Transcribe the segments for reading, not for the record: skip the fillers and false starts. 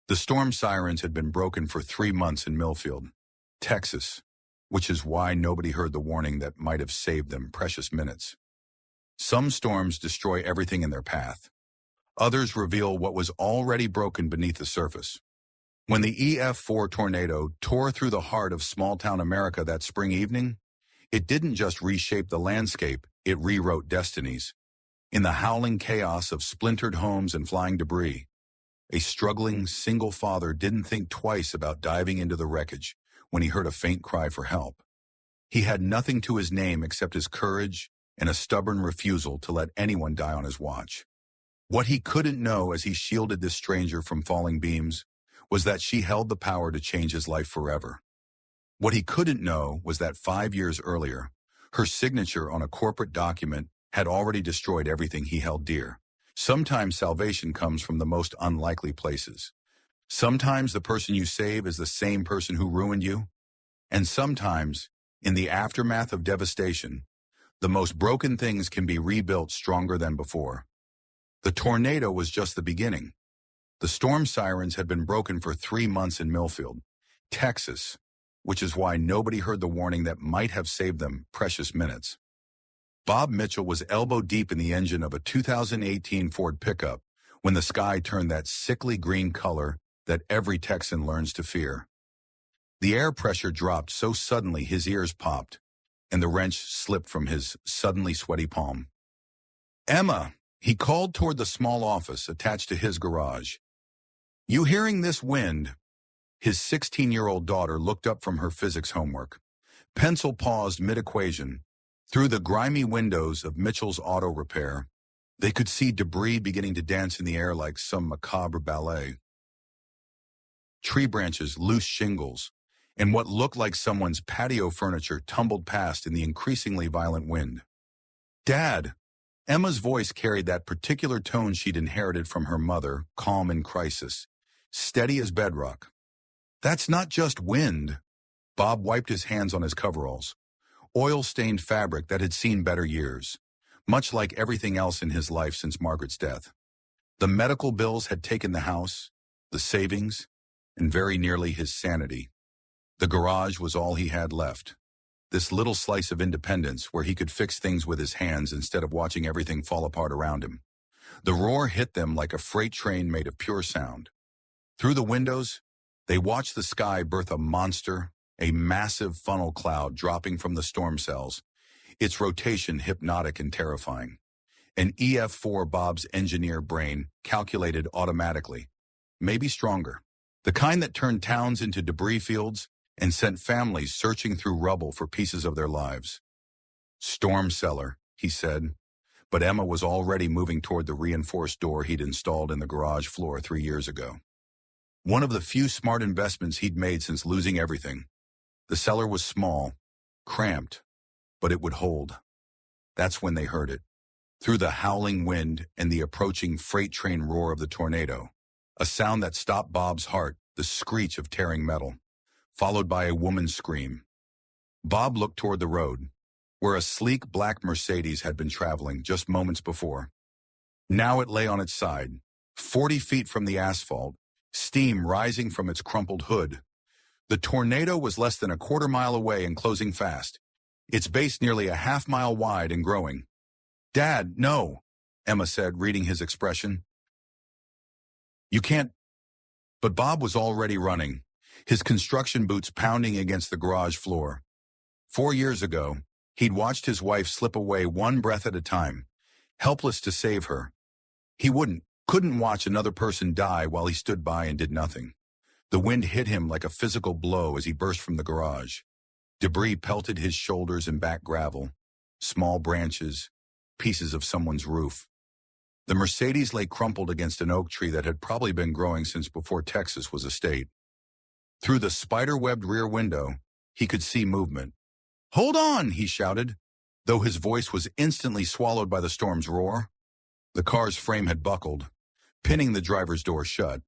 The storm sirens had been broken for 3 months in Millfield, Texas, which is why nobody heard the warning that might have saved them precious minutes. Some storms destroy everything in their path. Others reveal what was already broken beneath the surface. When the EF4 tornado tore through the heart of small-town America that spring evening, it didn't just reshape the landscape, it rewrote destinies. In the howling chaos of splintered homes and flying debris, a struggling single father didn't think twice about diving into the wreckage when he heard a faint cry for help. He had nothing to his name except his courage and a stubborn refusal to let anyone die on his watch. What he couldn't know as he shielded this stranger from falling beams was that she held the power to change his life forever. What he couldn't know was that 5 years earlier, her signature on a corporate document had already destroyed everything he held dear. Sometimes salvation comes from the most unlikely places. Sometimes the person you save is the same person who ruined you. And sometimes, in the aftermath of devastation, the most broken things can be rebuilt stronger than before. The tornado was just the beginning. The storm sirens had been broken for 3 months in Millfield, Texas, which is why nobody heard the warning that might have saved them precious minutes. Bob Mitchell was elbow-deep in the engine of a 2018 Ford pickup when the sky turned that sickly green color that every Texan learns to fear. The air pressure dropped so suddenly his ears popped, and the wrench slipped from his suddenly sweaty palm. "Emma," he called toward the small office attached to his garage. "You hearing this wind?" His 16-year-old daughter looked up from her physics homework. Pencil paused mid-equation. Through the grimy windows of Mitchell's auto repair, they could see debris beginning to dance in the air like some macabre ballet. Tree branches, loose shingles, and what looked like someone's patio furniture tumbled past in the increasingly violent wind. "Dad!" Emma's voice carried that particular tone she'd inherited from her mother, calm in crisis, steady as bedrock. "That's not just wind." Bob wiped his hands on his coveralls. Oil-stained fabric that had seen better years, much like everything else in his life since Margaret's death. The medical bills had taken the house, the savings, and very nearly his sanity. The garage was all he had left. This little slice of independence where he could fix things with his hands instead of watching everything fall apart around him. The roar hit them like a freight train made of pure sound. Through the windows, they watched the sky birth a monster, a massive funnel cloud dropping from the storm cells, its rotation hypnotic and terrifying. An EF4 Bob's engineer brain calculated automatically, maybe stronger. The kind that turned towns into debris fields and sent families searching through rubble for pieces of their lives. "Storm cellar," he said, but Emma was already moving toward the reinforced door he'd installed in the garage floor 3 years ago. One of the few smart investments he'd made since losing everything. The cellar was small, cramped, but it would hold. That's when they heard it. Through the howling wind and the approaching freight train roar of the tornado, a sound that stopped Bob's heart, the screech of tearing metal, followed by a woman's scream. Bob looked toward the road, where a sleek black Mercedes had been traveling just moments before. Now it lay on its side, 40 feet from the asphalt, steam rising from its crumpled hood. The tornado was less than a quarter-mile away and closing fast, its base nearly a half-mile wide and growing. "Dad, no," Emma said, reading his expression. "You can't." But Bob was already running, his construction boots pounding against the garage floor. 4 years ago, he'd watched his wife slip away one breath at a time, helpless to save her. He couldn't watch another person die while he stood by and did nothing. The wind hit him like a physical blow as he burst from the garage. Debris pelted his shoulders and back gravel, small branches, pieces of someone's roof. The Mercedes lay crumpled against an oak tree that had probably been growing since before Texas was a state. Through the spider-webbed rear window, he could see movement. "Hold on," he shouted, though his voice was instantly swallowed by the storm's roar. The car's frame had buckled, pinning the driver's door shut.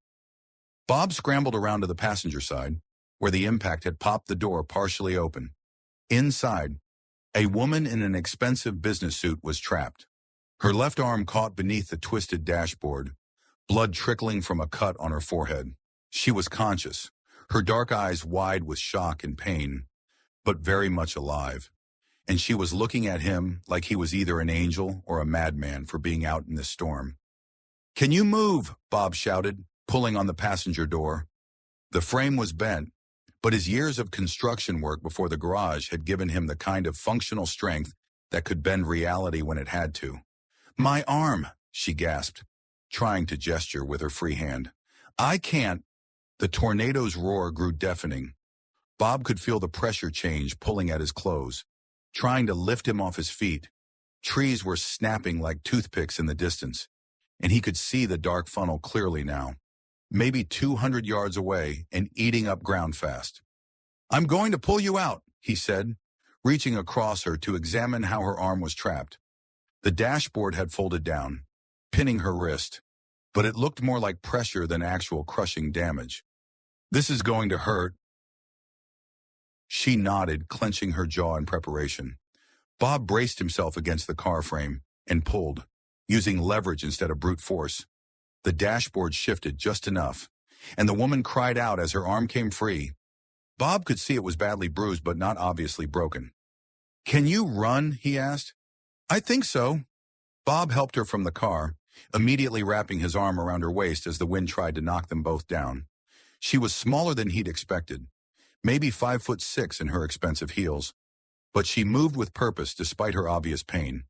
Bob scrambled around to the passenger side, where the impact had popped the door partially open. Inside, a woman in an expensive business suit was trapped. Her left arm caught beneath the twisted dashboard, blood trickling from a cut on her forehead. She was conscious, her dark eyes wide with shock and pain, but very much alive. And she was looking at him like he was either an angel or a madman for being out in this storm. "Can you move?" Bob shouted, pulling on the passenger door. The frame was bent, but his years of construction work before the garage had given him the kind of functional strength that could bend reality when it had to. "My arm," she gasped, trying to gesture with her free hand. "I can't." The tornado's roar grew deafening. Bob could feel the pressure change pulling at his clothes, trying to lift him off his feet. Trees were snapping like toothpicks in the distance, and he could see the dark funnel clearly now, maybe 200 yards away and eating up ground fast. "I'm going to pull you out," he said, reaching across her to examine how her arm was trapped. The dashboard had folded down, pinning her wrist, but it looked more like pressure than actual crushing damage. "This is going to hurt." She nodded, clenching her jaw in preparation. Bob braced himself against the car frame and pulled, using leverage instead of brute force. The dashboard shifted just enough, and the woman cried out as her arm came free. Bob could see it was badly bruised but not obviously broken. "Can you run?" he asked. "I think so." Bob helped her from the car, immediately wrapping his arm around her waist as the wind tried to knock them both down. She was smaller than he'd expected, maybe 5'6" in her expensive heels, but she moved with purpose despite her obvious pain.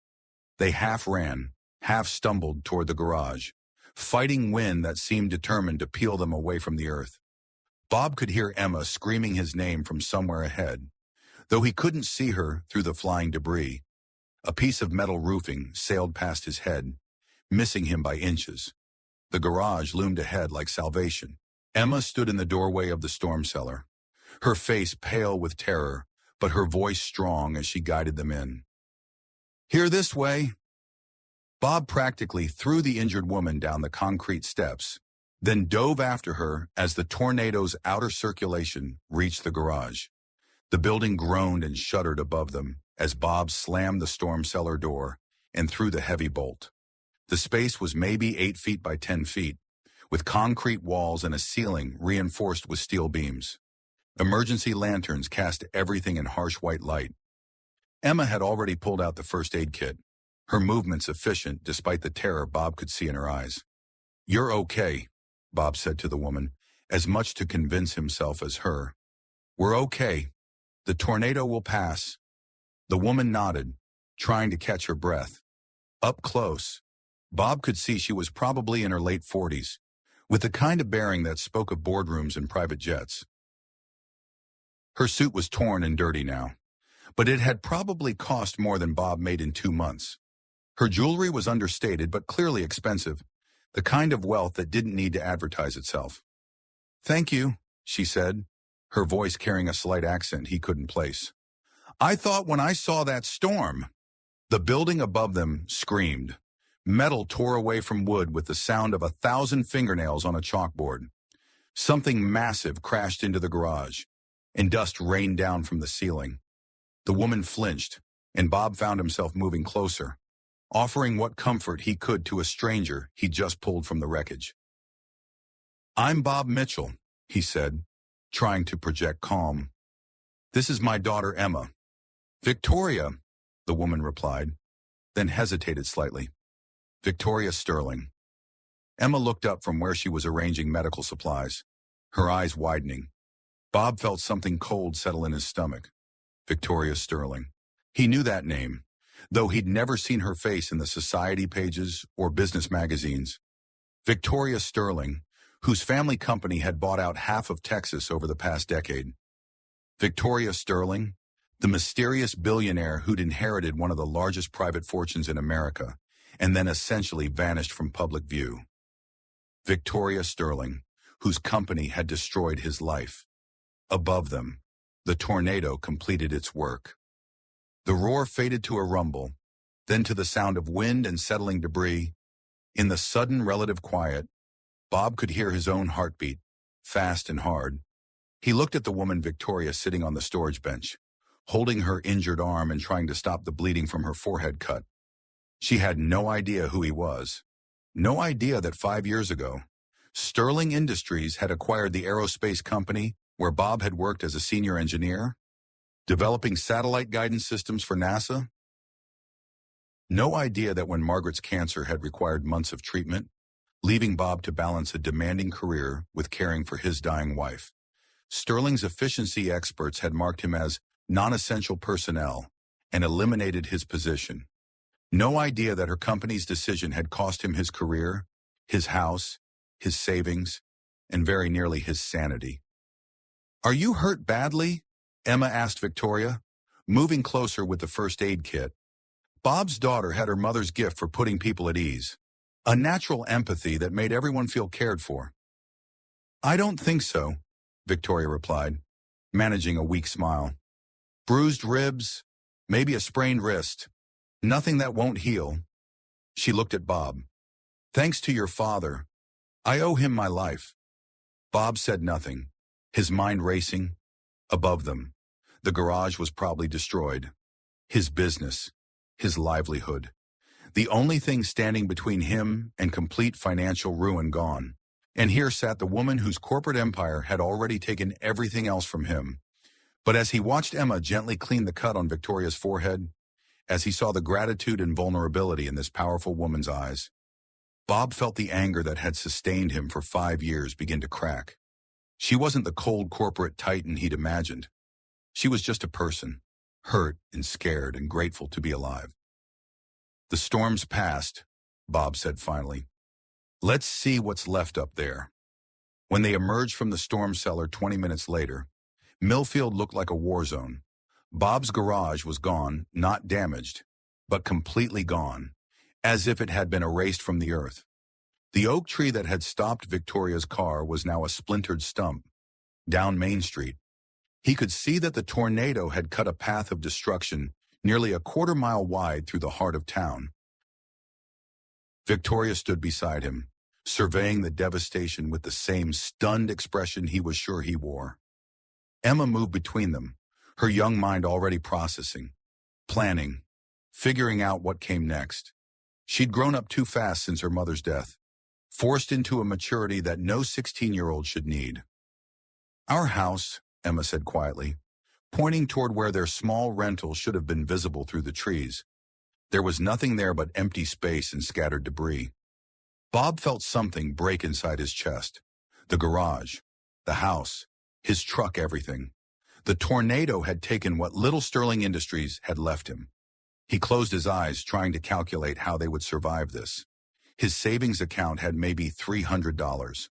They half ran, half stumbled toward the garage, fighting wind that seemed determined to peel them away from the earth. Bob could hear Emma screaming his name from somewhere ahead, though he couldn't see her through the flying debris. A piece of metal roofing sailed past his head, missing him by inches. The garage loomed ahead like salvation. Emma stood in the doorway of the storm cellar, her face pale with terror, but her voice strong as she guided them in. "Here this way." Bob practically threw the injured woman down the concrete steps, then dove after her as the tornado's outer circulation reached the garage. The building groaned and shuddered above them as Bob slammed the storm cellar door and threw the heavy bolt. The space was maybe 8 feet by 10 feet, with concrete walls and a ceiling reinforced with steel beams. Emergency lanterns cast everything in harsh white light. Emma had already pulled out the first aid kit, her movements efficient despite the terror Bob could see in her eyes. "You're okay," Bob said to the woman, as much to convince himself as her. "We're okay. The tornado will pass." The woman nodded, trying to catch her breath. Up close, Bob could see she was probably in her late 40s, with the kind of bearing that spoke of boardrooms and private jets. Her suit was torn and dirty now, but it had probably cost more than Bob made in 2 months. Her jewelry was understated but clearly expensive, the kind of wealth that didn't need to advertise itself. "Thank you," she said, her voice carrying a slight accent he couldn't place. "I thought when I saw that storm..." The building above them screamed. Metal tore away from wood with the sound of 1,000 fingernails on a chalkboard. Something massive crashed into the garage, and dust rained down from the ceiling. The woman flinched, and Bob found himself moving closer, offering what comfort he could to a stranger he just pulled from the wreckage. "I'm Bob Mitchell," he said, trying to project calm. "This is my daughter Emma." "Victoria," the woman replied, then hesitated slightly. "Victoria Sterling." Emma looked up from where she was arranging medical supplies, her eyes widening. Bob felt something cold settle in his stomach. Victoria Sterling. He knew that name, though he'd never seen her face in the society pages or business magazines. Victoria Sterling, whose family company had bought out half of Texas over the past decade. Victoria Sterling, the mysterious billionaire who'd inherited one of the largest private fortunes in America, and then essentially vanished from public view. Victoria Sterling, whose company had destroyed his life. Above them, the tornado completed its work. The roar faded to a rumble, then to the sound of wind and settling debris. In the sudden relative quiet, Bob could hear his own heartbeat, fast and hard. He looked at the woman Victoria sitting on the storage bench, holding her injured arm and trying to stop the bleeding from her forehead cut. She had no idea who he was, no idea that 5 years ago, Sterling Industries had acquired the aerospace company where Bob had worked as a senior engineer, developing satellite guidance systems for NASA. No idea that when Margaret's cancer had required months of treatment, leaving Bob to balance a demanding career with caring for his dying wife. Sterling's efficiency experts had marked him as non-essential personnel and eliminated his position. No idea that her company's decision had cost him his career, his house, his savings, and very nearly his sanity. "Are you hurt badly?" Emma asked Victoria, moving closer with the first aid kit. Bob's daughter had her mother's gift for putting people at ease, a natural empathy that made everyone feel cared for. "I don't think so," Victoria replied, managing a weak smile. "Bruised ribs, maybe a sprained wrist. Nothing that won't heal." She looked at Bob. "Thanks to your father, I owe him my life." Bob said nothing, his mind racing. Above them, the garage was probably destroyed. His business, his livelihood. The only thing standing between him and complete financial ruin gone. And here sat the woman whose corporate empire had already taken everything else from him. But as he watched Emma gently clean the cut on Victoria's forehead, as he saw the gratitude and vulnerability in this powerful woman's eyes, Bob felt the anger that had sustained him for 5 years begin to crack. She wasn't the cold corporate titan he'd imagined. She was just a person, hurt and scared and grateful to be alive. "The storm's passed," Bob said finally. "Let's see what's left up there." When they emerged from the storm cellar 20 minutes later, Millfield looked like a war zone. Bob's garage was gone, not damaged, but completely gone, as if it had been erased from the earth. The oak tree that had stopped Victoria's car was now a splintered stump. Down Main Street, he could see that the tornado had cut a path of destruction nearly a quarter-mile wide through the heart of town. Victoria stood beside him, surveying the devastation with the same stunned expression he was sure he wore. Emma moved between them, her young mind already processing, planning, figuring out what came next. She'd grown up too fast since her mother's death, forced into a maturity that no 16-year-old should need. "Our house," Emma said quietly, pointing toward where their small rental should have been visible through the trees. There was nothing there but empty space and scattered debris. Bob felt something break inside his chest. The garage, the house, his truck, everything. The tornado had taken what little Sterling Industries had left him. He closed his eyes, trying to calculate how they would survive this. His savings account had maybe $300.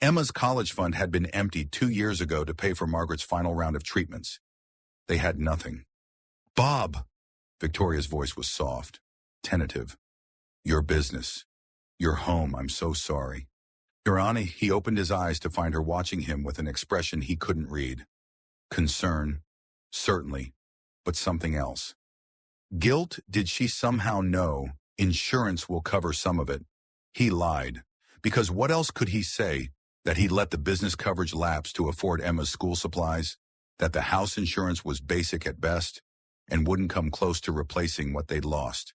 Emma's college fund had been emptied 2 years ago to pay for Margaret's final round of treatments. They had nothing. "Bob!" Victoria's voice was soft, tentative. "Your business. Your home, I'm so sorry." Irani, he opened his eyes to find her watching him with an expression he couldn't read. Concern, certainly, but something else. Guilt, did she somehow know insurance will cover some of it? He lied, because what else could he say? That he'd let the business coverage lapse to afford Emma's school supplies? That the house insurance was basic at best and wouldn't come close to replacing what they'd lost?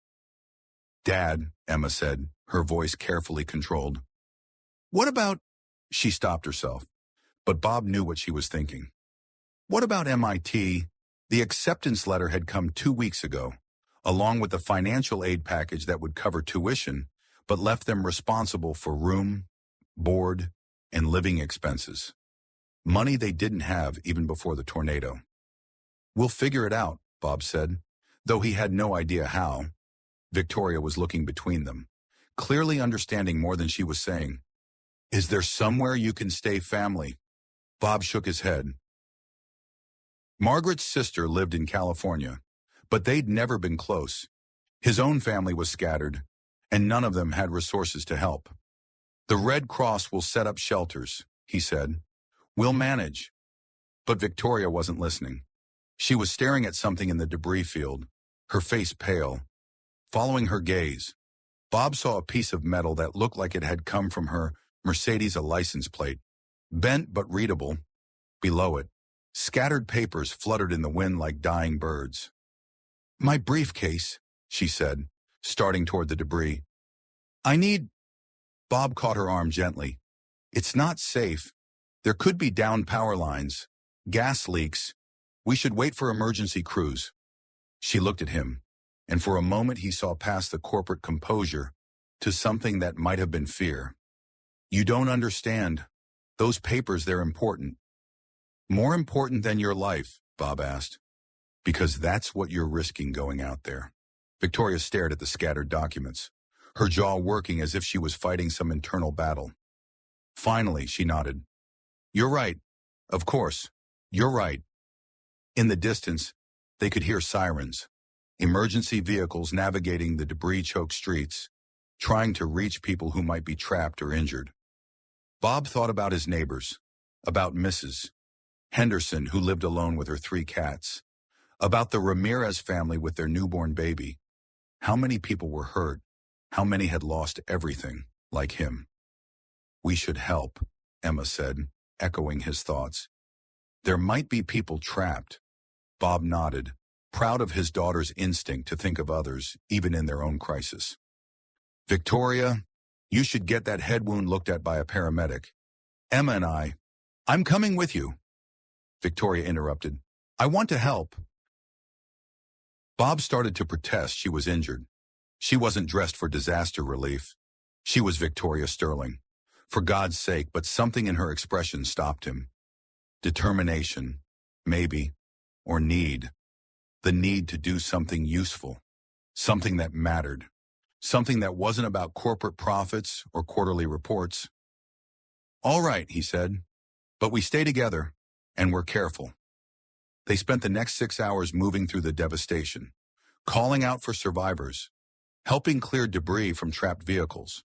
"Dad," Emma said, her voice carefully controlled. "What about—" She stopped herself, but Bob knew what she was thinking. "What about MIT? The acceptance letter had come 2 weeks ago, along with the financial aid package that would cover tuition, but left them responsible for room, board, and living expenses. Money they didn't have even before the tornado." "We'll figure it out," Bob said, though he had no idea how. Victoria was looking between them, clearly understanding more than she was saying. "Is there somewhere you can stay, family?" Bob shook his head. Margaret's sister lived in California, but they'd never been close. His own family was scattered, and none of them had resources to help. "The Red Cross will set up shelters," he said. "We'll manage." But Victoria wasn't listening. She was staring at something in the debris field, her face pale. Following her gaze, Bob saw a piece of metal that looked like it had come from her Mercedes license plate, bent but readable. Below it, scattered papers fluttered in the wind like dying birds. "My briefcase," she said, starting toward the debris. "I need—" Bob caught her arm gently. It's not safe. There could be downed power lines, gas leaks. We should wait for emergency crews. She looked at him, and for a moment he saw past the corporate composure to something that might have been fear. You don't understand. Those papers, they're important. More important than your life, Bob asked. Because that's what you're risking going out there. Victoria stared at the scattered documents, her jaw working as if she was fighting some internal battle. Finally, she nodded. You're right. Of course, you're right. In the distance, they could hear sirens, emergency vehicles navigating the debris-choked streets, trying to reach people who might be trapped or injured. Bob thought about his neighbors, about Mrs. Henderson, who lived alone with her 3 cats, about the Ramirez family with their newborn baby. How many people were hurt? How many had lost everything, like him? We should help, Emma said, echoing his thoughts. There might be people trapped. Bob nodded, proud of his daughter's instinct to think of others, even in their own crisis. Victoria, you should get that head wound looked at by a paramedic. Emma and I'm coming with you. Victoria interrupted. I want to help. Bob started to protest she was injured. She wasn't dressed for disaster relief. She was Victoria Sterling. For God's sake, but something in her expression stopped him. Determination, maybe, or need. The need to do something useful, something that mattered, something that wasn't about corporate profits or quarterly reports. All right, he said, but we stay together, and we're careful. They spent the next 6 hours moving through the devastation, calling out for survivors, helping clear debris from trapped vehicles,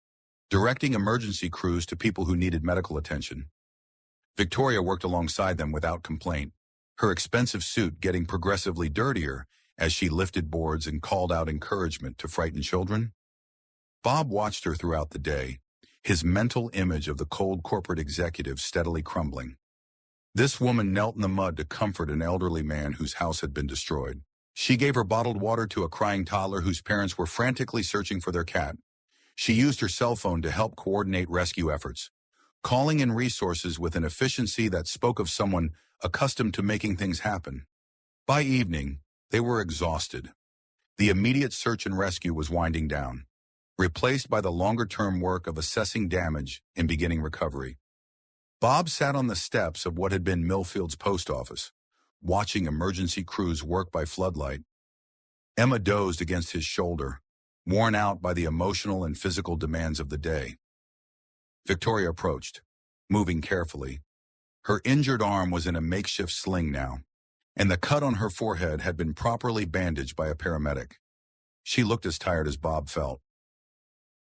directing emergency crews to people who needed medical attention. Victoria worked alongside them without complaint, her expensive suit getting progressively dirtier as she lifted boards and called out encouragement to frightened children. Bob watched her throughout the day, his mental image of the cold corporate executive steadily crumbling. This woman knelt in the mud to comfort an elderly man whose house had been destroyed. She gave her bottled water to a crying toddler whose parents were frantically searching for their cat. She used her cell phone to help coordinate rescue efforts, calling in resources with an efficiency that spoke of someone accustomed to making things happen. By evening, they were exhausted. The immediate search and rescue was winding down, replaced by the longer-term work of assessing damage and beginning recovery. Bob sat on the steps of what had been Millfield's post office, watching emergency crews work by floodlight. Emma dozed against his shoulder, worn out by the emotional and physical demands of the day. Victoria approached, moving carefully. Her injured arm was in a makeshift sling now, and the cut on her forehead had been properly bandaged by a paramedic. She looked as tired as Bob felt.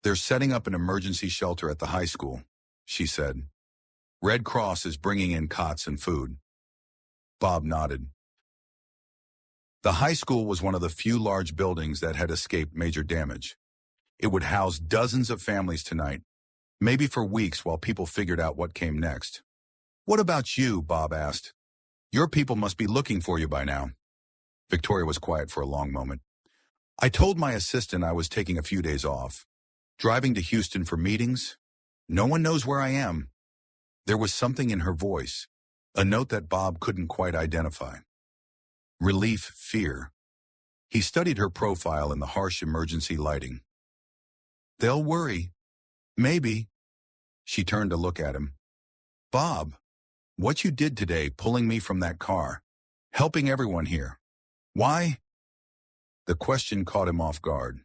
They're setting up an emergency shelter at the high school, she said. Red Cross is bringing in cots and food. Bob nodded. The high school was one of the few large buildings that had escaped major damage. It would house dozens of families tonight, maybe for weeks while people figured out what came next. What about you? Bob asked. Your people must be looking for you by now. Victoria was quiet for a long moment. I told my assistant I was taking a few days off, driving to Houston for meetings. No one knows where I am. There was something in her voice, a note that Bob couldn't quite identify. Relief, fear. He studied her profile in the harsh emergency lighting. They'll worry. Maybe. She turned to look at him. Bob, what you did today, pulling me from that car, helping everyone here. Why? The question caught him off guard.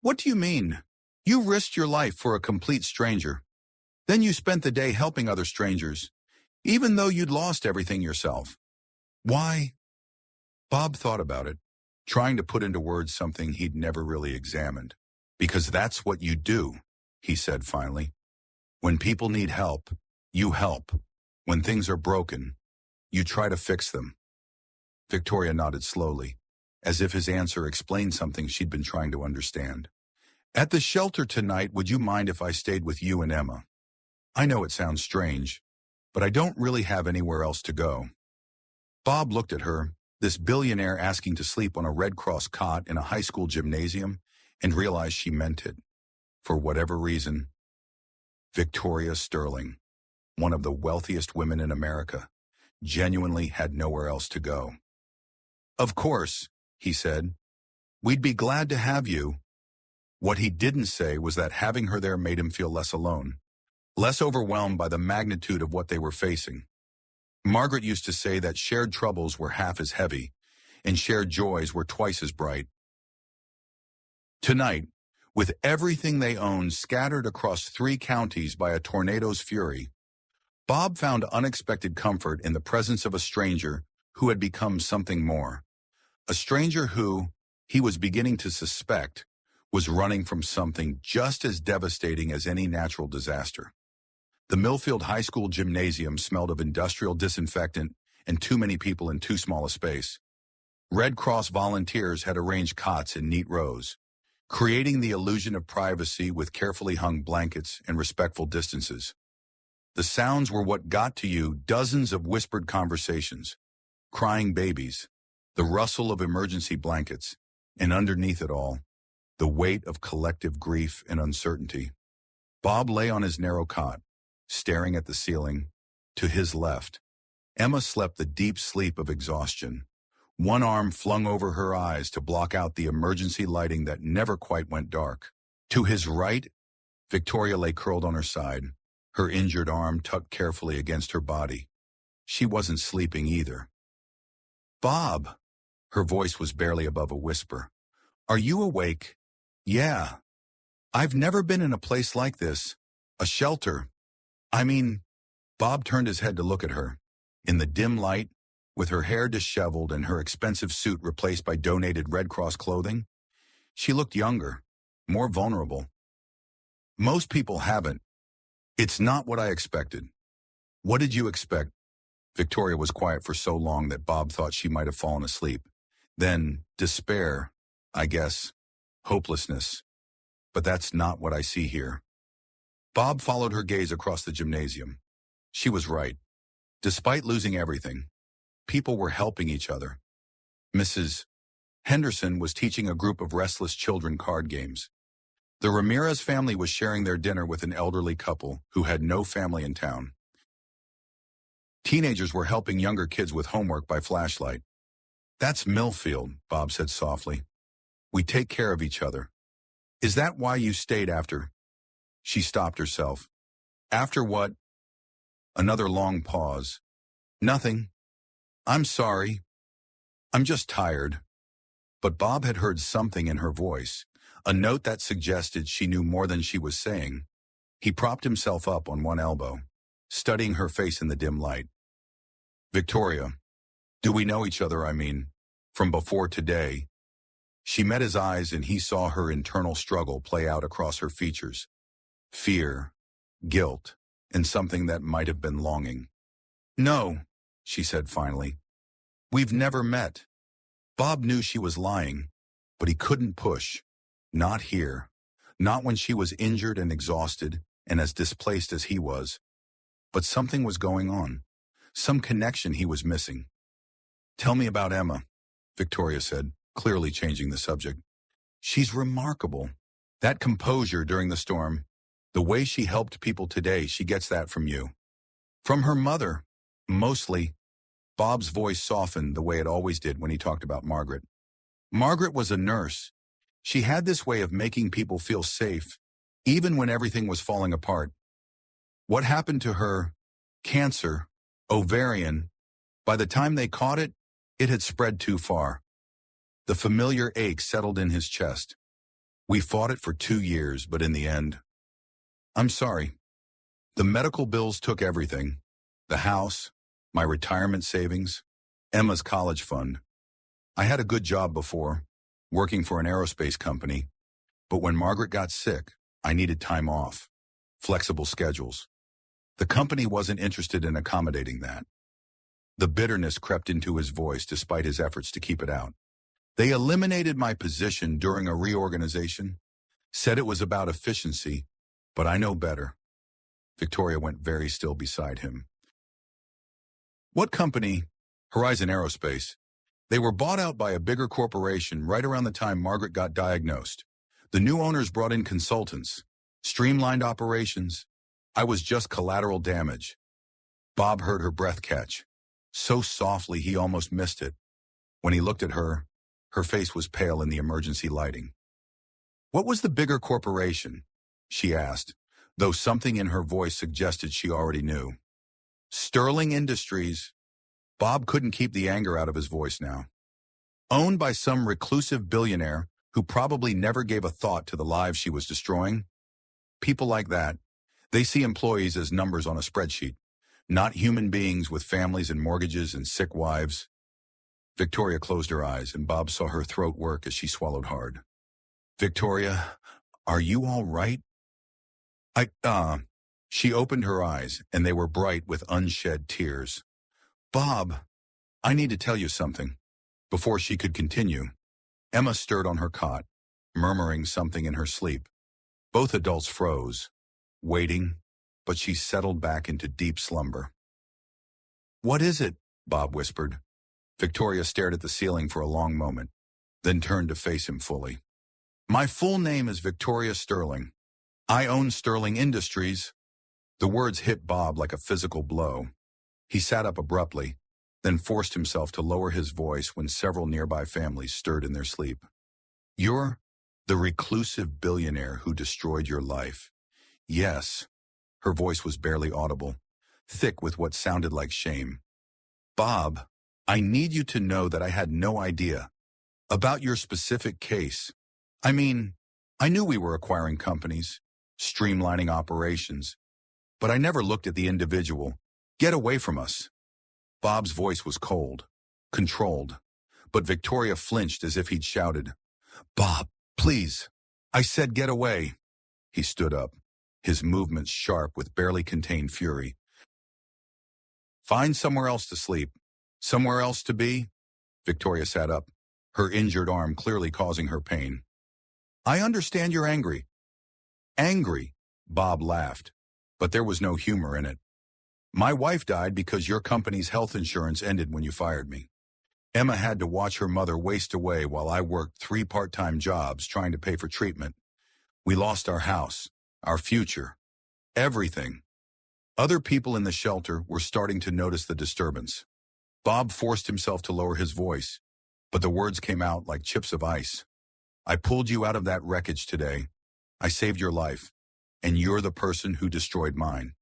What do you mean? You risked your life for a complete stranger. Then you spent the day helping other strangers, even though you'd lost everything yourself. Why? Bob thought about it, trying to put into words something he'd never really examined. Because that's what you do, he said finally. When people need help, you help. When things are broken, you try to fix them. Victoria nodded slowly, as if his answer explained something she'd been trying to understand. At the shelter tonight, would you mind if I stayed with you and Emma? I know it sounds strange, but I don't really have anywhere else to go. Bob looked at her, this billionaire asking to sleep on a Red Cross cot in a high school gymnasium, and realized she meant it. For whatever reason. Victoria Sterling, one of the wealthiest women in America, genuinely had nowhere else to go. "Of course," he said. "We'd be glad to have you." What he didn't say was that having her there made him feel less alone, less overwhelmed by the magnitude of what they were facing. Margaret used to say that shared troubles were half as heavy, and shared joys were twice as bright. Tonight, with everything they owned scattered across 3 counties by a tornado's fury, Bob found unexpected comfort in the presence of a stranger who had become something more. A stranger who, he was beginning to suspect, was running from something just as devastating as any natural disaster. The Millfield High School gymnasium smelled of industrial disinfectant and too many people in too small a space. Red Cross volunteers had arranged cots in neat rows, creating the illusion of privacy with carefully hung blankets and respectful distances. The sounds were what got to you: dozens of whispered conversations, crying babies, the rustle of emergency blankets, and underneath it all, the weight of collective grief and uncertainty. Bob lay on his narrow cot, staring at the ceiling. To his left, Emma slept the deep sleep of exhaustion, one arm flung over her eyes to block out the emergency lighting that never quite went dark. To his right, Victoria lay curled on her side, her injured arm tucked carefully against her body. She wasn't sleeping either. "Bob," her voice was barely above a whisper. "Are you awake?" "Yeah. I've never been in a place like this. A shelter. I mean..." Bob turned his head to look at her. In the dim light, with her hair disheveled and her expensive suit replaced by donated Red Cross clothing, she looked younger, more vulnerable. "Most people haven't. It's not what I expected." "What did you expect?" Victoria was quiet for so long that Bob thought she might have fallen asleep. Then, despair, I guess, hopelessness. "But that's not what I see here." Bob followed her gaze across the gymnasium. She was right. Despite losing everything, people were helping each other. Mrs. Henderson was teaching a group of restless children card games. The Ramirez family was sharing their dinner with an elderly couple who had no family in town. Teenagers were helping younger kids with homework by flashlight. "That's Millfield," Bob said softly. "We take care of each other." "Is that why you stayed after?" She stopped herself. "After what?" Another long pause. "Nothing. I'm sorry. I'm just tired." But Bob had heard something in her voice, a note that suggested she knew more than she was saying. He propped himself up on one elbow, studying her face in the dim light. "Victoria, do we know each other, I mean, from before today?" She met his eyes and he saw her internal struggle play out across her features. Fear, guilt, and something that might have been longing. "No," she said finally. "We've never met." Bob knew she was lying, but he couldn't push. Not here. Not when she was injured and exhausted and as displaced as he was. But something was going on. Some connection he was missing. "Tell me about Emma," Victoria said, clearly changing the subject. "She's remarkable. That composure during the storm, the way she helped people today, she gets that from you." "From her mother, mostly." Bob's voice softened the way it always did when he talked about Margaret. "Margaret was a nurse. She had this way of making people feel safe, even when everything was falling apart. What happened to her? Cancer, ovarian. By the time they caught it, it had spread too far." The familiar ache settled in his chest. "We fought it for 2 years, but in the end..." "I'm sorry. The medical bills took everything. The house, my retirement savings, Emma's college fund. I had a good job before, working for an aerospace company. But when Margaret got sick, I needed time off, flexible schedules. The company wasn't interested in accommodating that." The bitterness crept into his voice despite his efforts to keep it out. "They eliminated my position during a reorganization, said it was about efficiency, but I know better." Victoria went very still beside him. "What company?" "Horizon Aerospace. They were bought out by a bigger corporation right around the time Margaret got diagnosed. The new owners brought in consultants, streamlined operations. I was just collateral damage. Bob heard her breath catch. So softly he almost missed it. When he looked at her, her face was pale in the emergency lighting. What was the bigger corporation? She asked, though something in her voice suggested she already knew. Sterling Industries. Bob couldn't keep the anger out of his voice now. Owned by some reclusive billionaire who probably never gave a thought to the lives she was destroying? People like that, they see employees as numbers on a spreadsheet, not human beings with families and mortgages and sick wives. Victoria closed her eyes, and Bob saw her throat work as she swallowed hard. Victoria, are you all right? She opened her eyes, and they were bright with unshed tears. Bob, I need to tell you something. Before she could continue, Emma stirred on her cot, murmuring something in her sleep. Both adults froze, waiting, but she settled back into deep slumber. What is it? Bob whispered. Victoria stared at the ceiling for a long moment, then turned to face him fully. My full name is Victoria Sterling. I own Sterling Industries. The words hit Bob like a physical blow. He sat up abruptly, then forced himself to lower his voice when several nearby families stirred in their sleep. You're the reclusive billionaire who destroyed your life. Yes. Her voice was barely audible, thick with what sounded like shame. Bob, I need you to know that I had no idea about your specific case. I mean, I knew we were acquiring companies, streamlining operations, but I never looked at the individual. Get away from us. Bob's voice was cold, controlled, but Victoria flinched as if he'd shouted, Bob, please. I said get away. He stood up, his movements sharp with barely contained fury. Find somewhere else to sleep. Somewhere else to be? Victoria sat up, her injured arm clearly causing her pain. I understand you're angry. Angry? Bob laughed, but there was no humor in it. My wife died because your company's health insurance ended when you fired me. Emma had to watch her mother waste away while I worked 3 part-time jobs trying to pay for treatment. We lost our house, our future, everything. Other people in the shelter were starting to notice the disturbance. Bob forced himself to lower his voice, but the words came out like chips of ice. I pulled you out of that wreckage today. I saved your life, and you're the person who destroyed mine.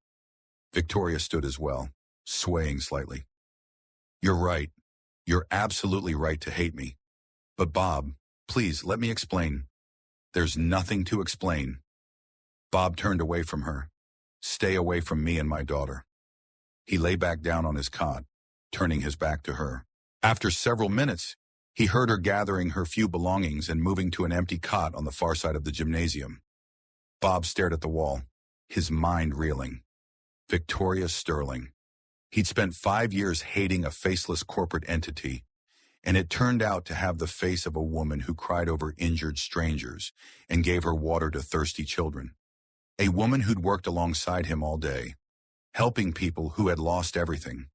Victoria stood as well, swaying slightly. You're right. You're absolutely right to hate me. But Bob, please let me explain. There's nothing to explain. Bob turned away from her. Stay away from me and my daughter. He lay back down on his cot, turning his back to her. After several minutes, he heard her gathering her few belongings and moving to an empty cot on the far side of the gymnasium. Bob stared at the wall, his mind reeling. Victoria Sterling. He'd spent 5 years hating a faceless corporate entity, and it turned out to have the face of a woman who cried over injured strangers and gave her water to thirsty children. A woman who'd worked alongside him all day, helping people who had lost everything.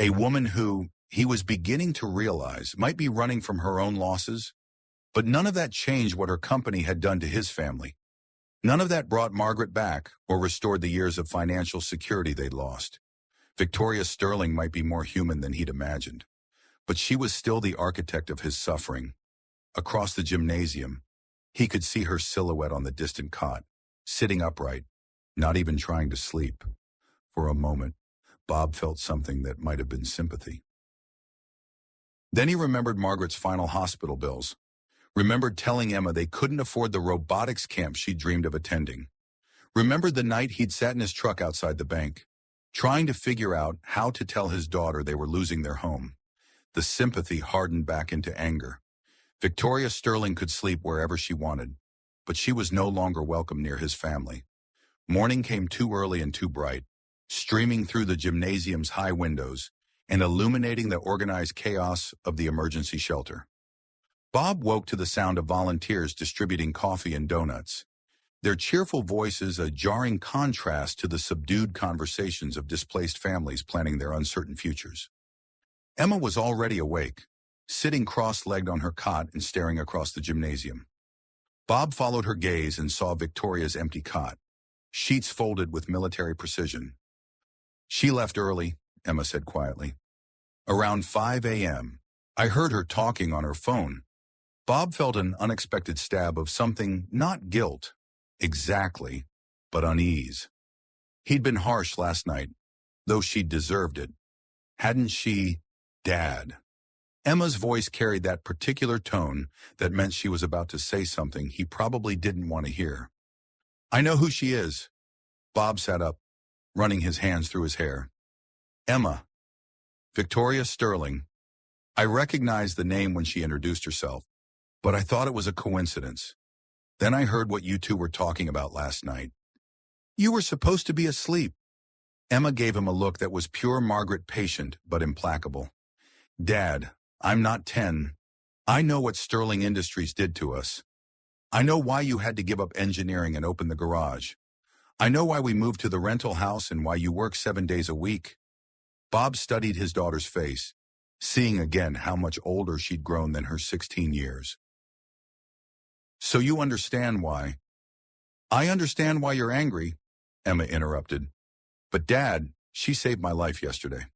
A woman who, he was beginning to realize, might be running from her own losses, but none of that changed what her company had done to his family. None of that brought Margaret back or restored the years of financial security they'd lost. Victoria Sterling might be more human than he'd imagined, but she was still the architect of his suffering. Across the gymnasium, he could see her silhouette on the distant cot, sitting upright, not even trying to sleep. For a moment, Bob felt something that might have been sympathy. Then he remembered Margaret's final hospital bills, remembered telling Emma they couldn't afford the robotics camp she dreamed of attending, remembered the night he'd sat in his truck outside the bank, trying to figure out how to tell his daughter they were losing their home. The sympathy hardened back into anger. Victoria Sterling could sleep wherever she wanted, but she was no longer welcome near his family. Morning came too early and too bright, streaming through the gymnasium's high windows and illuminating the organized chaos of the emergency shelter. Bob woke to the sound of volunteers distributing coffee and donuts, their cheerful voices a jarring contrast to the subdued conversations of displaced families planning their uncertain futures. Emma was already awake, sitting cross-legged on her cot and staring across the gymnasium. Bob followed her gaze and saw Victoria's empty cot. sheets folded with military precision. She left early, Emma said quietly. Around 5 a.m. I heard her talking on her phone. Bob felt an unexpected stab of something, not guilt, exactly, but unease. He'd been harsh last night, though she'd deserved it. Hadn't she, Dad? Emma's voice carried that particular tone that meant she was about to say something he probably didn't want to hear. I know who she is. Bob sat up, running his hands through his hair. Emma. Victoria Sterling. I recognized the name when she introduced herself, but I thought it was a coincidence. Then I heard what you two were talking about last night. You were supposed to be asleep. Emma gave him a look that was pure Margaret, patient but implacable. Dad, I'm not 10. I know what Sterling Industries did to us. I know why you had to give up engineering and open the garage. I know why we moved to the rental house and why you work 7 days a week. Bob studied his daughter's face, seeing again how much older she'd grown than her 16 years. So you understand why. I understand why you're angry, Emma interrupted. But Dad, she saved my life yesterday.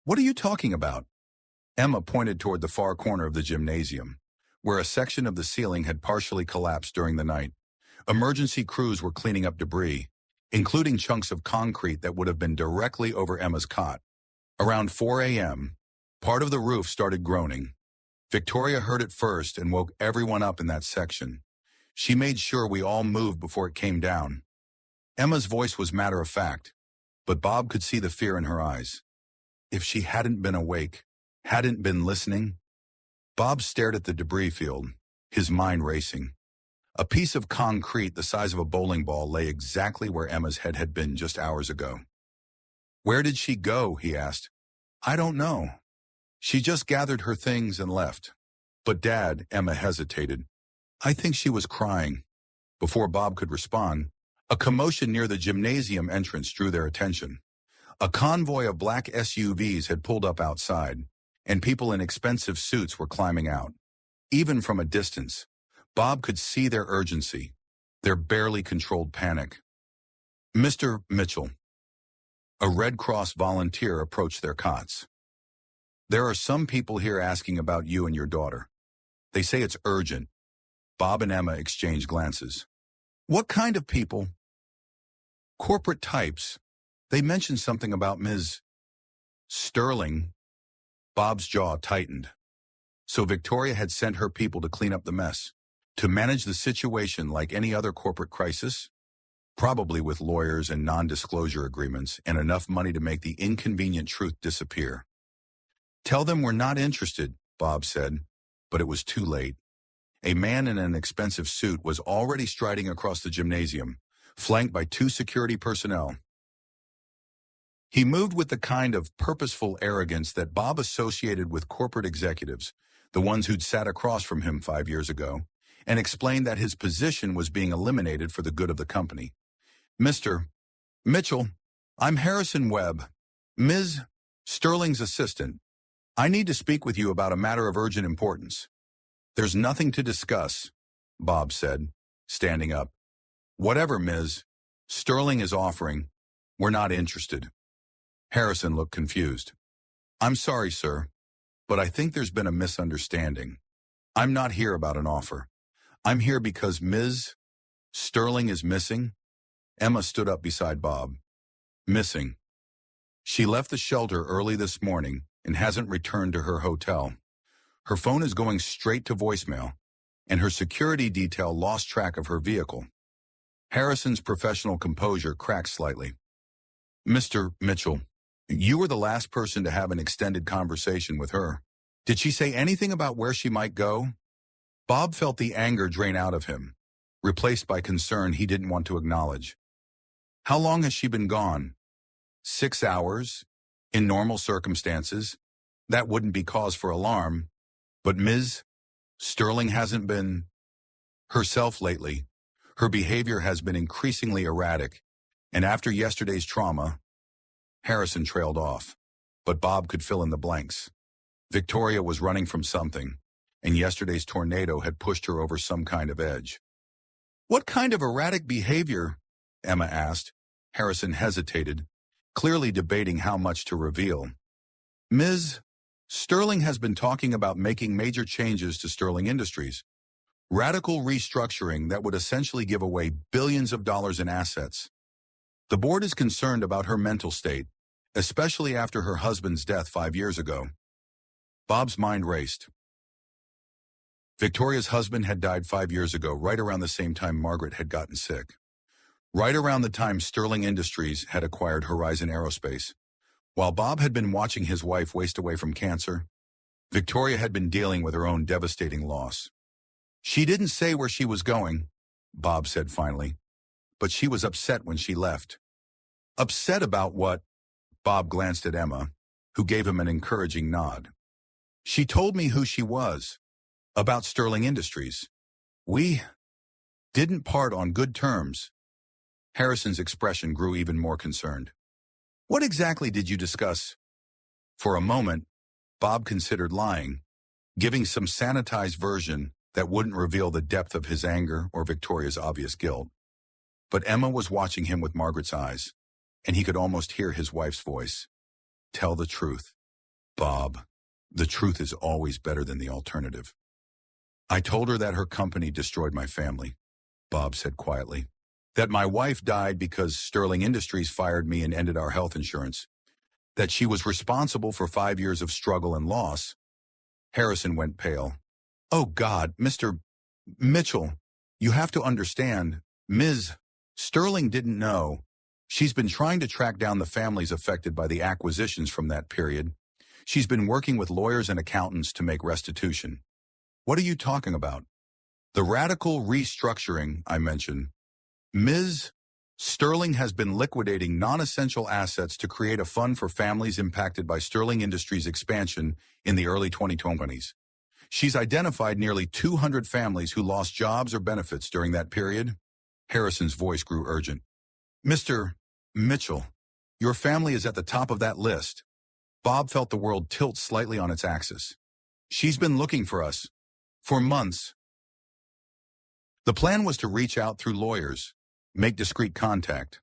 What are you talking about? Emma pointed toward the far corner of the gymnasium, where a section of the ceiling had partially collapsed during the night. Emergency crews were cleaning up debris, including chunks of concrete that would have been directly over Emma's cot. Around 4 a.m., part of the roof started groaning. Victoria heard it first and woke everyone up in that section. She made sure we all moved before it came down. Emma's voice was matter-of-fact, but Bob could see the fear in her eyes. If she hadn't been awake, hadn't been listening. Bob stared at the debris field, his mind racing. A piece of concrete the size of a bowling ball lay exactly where Emma's head had been just hours ago. Where did she go? He asked. I don't know. She just gathered her things and left. But Dad, Emma hesitated. I think she was crying. Before Bob could respond, a commotion near the gymnasium entrance drew their attention. A convoy of black SUVs had pulled up outside, and people in expensive suits were climbing out. Even from a distance, Bob could see their urgency, their barely controlled panic. Mr. Mitchell. A Red Cross volunteer approached their cots. There are some people here asking about you and your daughter. They say it's urgent. Bob and Emma exchanged glances. What kind of people? Corporate types. They mentioned something about Ms. Sterling. Bob's jaw tightened. So Victoria had sent her people to clean up the mess, to manage the situation like any other corporate crisis, probably with lawyers and non-disclosure agreements and enough money to make the inconvenient truth disappear. Tell them we're not interested, Bob said, but it was too late. A man in an expensive suit was already striding across the gymnasium, flanked by 2 security personnel. He moved with the kind of purposeful arrogance that Bob associated with corporate executives, the ones who'd sat across from him 5 years ago, and explained that his position was being eliminated for the good of the company. Mr. Mitchell, I'm Harrison Webb, Ms. Sterling's assistant. I need to speak with you about a matter of urgent importance. There's nothing to discuss, Bob said, standing up. Whatever Ms. Sterling is offering, we're not interested. Harrison looked confused. I'm sorry, sir, but I think there's been a misunderstanding. I'm not here about an offer. I'm here because Ms. Sterling is missing. Emma stood up beside Bob. Missing. She left the shelter early this morning and hasn't returned to her hotel. Her phone is going straight to voicemail, and her security detail lost track of her vehicle. Harrison's professional composure cracked slightly. Mr. Mitchell, you were the last person to have an extended conversation with her. Did she say anything about where she might go? Bob felt the anger drain out of him, replaced by concern he didn't want to acknowledge. How long has she been gone? 6 hours? In normal circumstances, that wouldn't be cause for alarm. But Ms. Sterling hasn't been herself lately. Her behavior has been increasingly erratic, and after yesterday's trauma, Harrison trailed off. But Bob could fill in the blanks. Victoria was running from something, and yesterday's tornado had pushed her over some kind of edge. What kind of erratic behavior? Emma asked. Harrison hesitated, clearly debating how much to reveal. Ms. Sterling has been talking about making major changes to Sterling Industries. Radical restructuring that would essentially give away billions of dollars in assets. The board is concerned about her mental state, especially after her husband's death 5 years ago. Bob's mind raced. Victoria's husband had died 5 years ago, right around the same time Margaret had gotten sick. Right around the time Sterling Industries had acquired Horizon Aerospace. While Bob had been watching his wife waste away from cancer, Victoria had been dealing with her own devastating loss. She didn't say where she was going, Bob said finally, but she was upset when she left. Upset about what? Bob glanced at Emma, who gave him an encouraging nod. She told me who she was, about Sterling Industries. We didn't part on good terms. Harrison's expression grew even more concerned. What exactly did you discuss? For a moment, Bob considered lying, giving some sanitized version that wouldn't reveal the depth of his anger or Victoria's obvious guilt. But Emma was watching him with Margaret's eyes, and he could almost hear his wife's voice. Tell the truth. Bob, the truth is always better than the alternative. I told her that her company destroyed my family, Bob said quietly. That my wife died because Sterling Industries fired me and ended our health insurance. That she was responsible for 5 years of struggle and loss. Harrison went pale. Oh God, Mr. Mitchell, you have to understand, Ms. Sterling didn't know. She's been trying to track down the families affected by the acquisitions from that period. She's been working with lawyers and accountants to make restitution. What are you talking about? The radical restructuring I mentioned. Ms. Sterling has been liquidating non-essential assets to create a fund for families impacted by Sterling Industries' expansion in the early 2020s. She's identified nearly 200 families who lost jobs or benefits during that period. Harrison's voice grew urgent. Mr. Mitchell, your family is at the top of that list. Bob felt the world tilt slightly on its axis. She's been looking for us. For months. The plan was to reach out through lawyers, make discreet contact.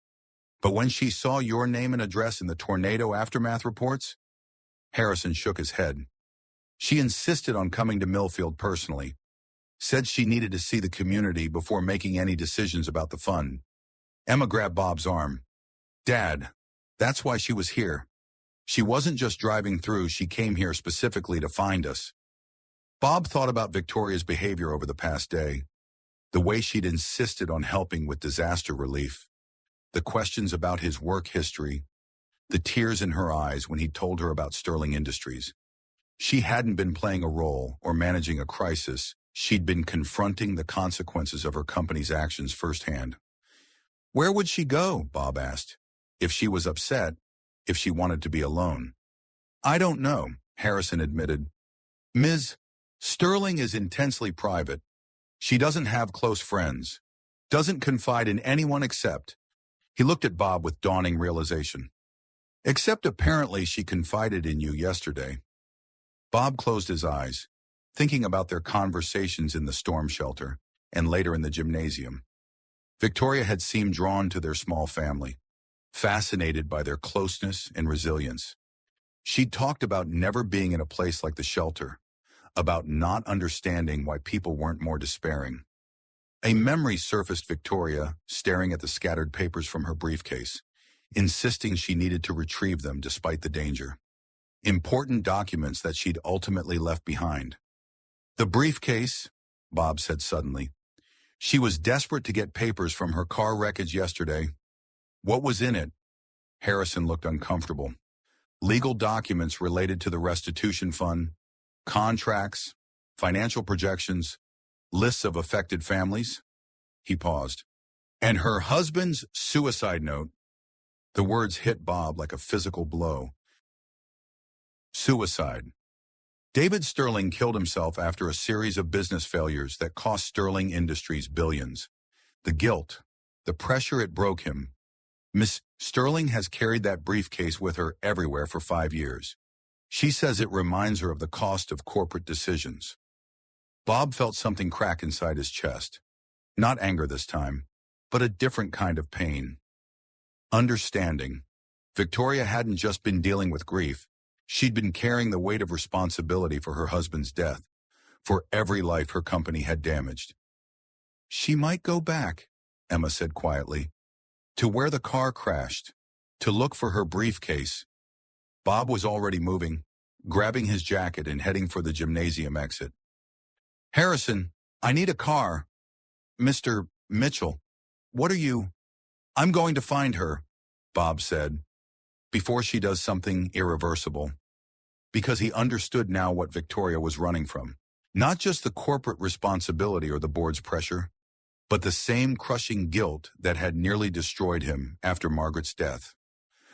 But when she saw your name and address in the tornado aftermath reports, Harrison shook his head. She insisted on coming to Millfield personally, said she needed to see the community before making any decisions about the fund. Emma grabbed Bob's arm. Dad, that's why she was here. She wasn't just driving through, she came here specifically to find us. Bob thought about Victoria's behavior over the past day, the way she'd insisted on helping with disaster relief, the questions about his work history, the tears in her eyes when he told her about Sterling Industries. She hadn't been playing a role or managing a crisis. She'd been confronting the consequences of her company's actions firsthand. Where would she go, Bob asked, if she was upset, if she wanted to be alone? I don't know, Harrison admitted. Ms. Sterling is intensely private. She doesn't have close friends, doesn't confide in anyone except. He looked at Bob with dawning realization. Except apparently she confided in you yesterday. Bob closed his eyes, thinking about their conversations in the storm shelter and later in the gymnasium. Victoria had seemed drawn to their small family, fascinated by their closeness and resilience. She'd talked about never being in a place like the shelter, about not understanding why people weren't more despairing. A memory surfaced Victoria, staring at the scattered papers from her briefcase, insisting she needed to retrieve them despite the danger. Important documents that she'd ultimately left behind. The briefcase, Bob said suddenly. She was desperate to get papers from her car wreckage yesterday. What was in it? Harrison looked uncomfortable. Legal documents related to the restitution fund, contracts, financial projections, lists of affected families. He paused. And her husband's suicide note. The words hit Bob like a physical blow. Suicide. David Sterling killed himself after a series of business failures that cost Sterling Industries billions. The guilt, the pressure, it broke him. Miss Sterling has carried that briefcase with her everywhere for 5 years. She says it reminds her of the cost of corporate decisions. Bob felt something crack inside his chest. Not anger this time. but a different kind of pain. Understanding. Victoria hadn't just been dealing with grief. She'd been carrying the weight of responsibility for her husband's death, for every life her company had damaged. She might go back, Emma said quietly, to where the car crashed, to look for her briefcase. Bob was already moving, grabbing his jacket and heading for the gymnasium exit. Harrison, I need a car. Mr. Mitchell, what are you? I'm going to find her, Bob said, before she does something irreversible, because he understood now what Victoria was running from. Not just the corporate responsibility or the board's pressure, but the same crushing guilt that had nearly destroyed him after Margaret's death.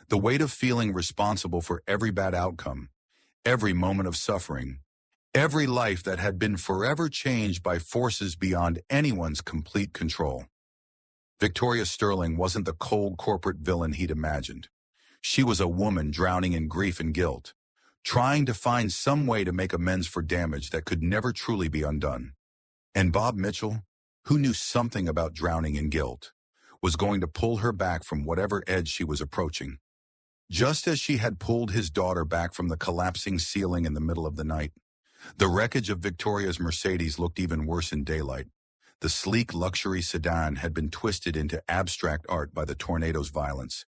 The weight of feeling responsible for every bad outcome, every moment of suffering, every life that had been forever changed by forces beyond anyone's complete control. Victoria Sterling wasn't the cold corporate villain he'd imagined. She was a woman drowning in grief and guilt, trying to find some way to make amends for damage that could never truly be undone. And Bob Mitchell, who knew something about drowning in guilt, was going to pull her back from whatever edge she was approaching. Just as she had pulled his daughter back from the collapsing ceiling in the middle of the night, the wreckage of Victoria's Mercedes looked even worse in daylight. The sleek luxury sedan had been twisted into abstract art by the tornado's violence.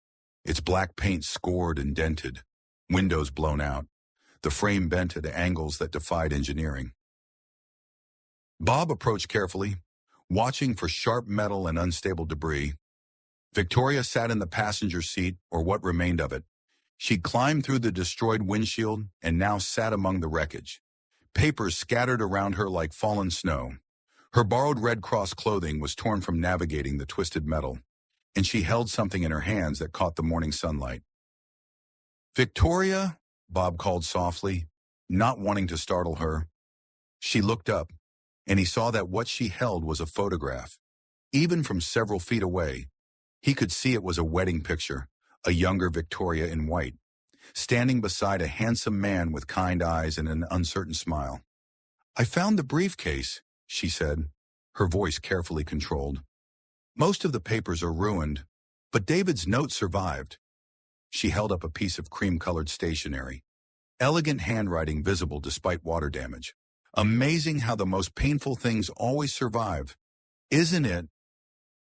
Its black paint scored and dented, windows blown out, the frame bent at angles that defied engineering. Bob approached carefully, watching for sharp metal and unstable debris. Victoria sat in the passenger seat, or what remained of it. She'd climbed through the destroyed windshield and now sat among the wreckage. Papers scattered around her like fallen snow. Her borrowed Red Cross clothing was torn from navigating the twisted metal, and she held something in her hands that caught the morning sunlight. Victoria, Bob called softly, not wanting to startle her. She looked up, and he saw that what she held was a photograph. Even from several feet away, he could see it was a wedding picture, a younger Victoria in white, standing beside a handsome man with kind eyes and an uncertain smile. I found the briefcase, she said, her voice carefully controlled. Most of the papers are ruined, but David's note survived. She held up a piece of cream-colored stationery, elegant handwriting visible despite water damage. Amazing how the most painful things always survive, isn't it?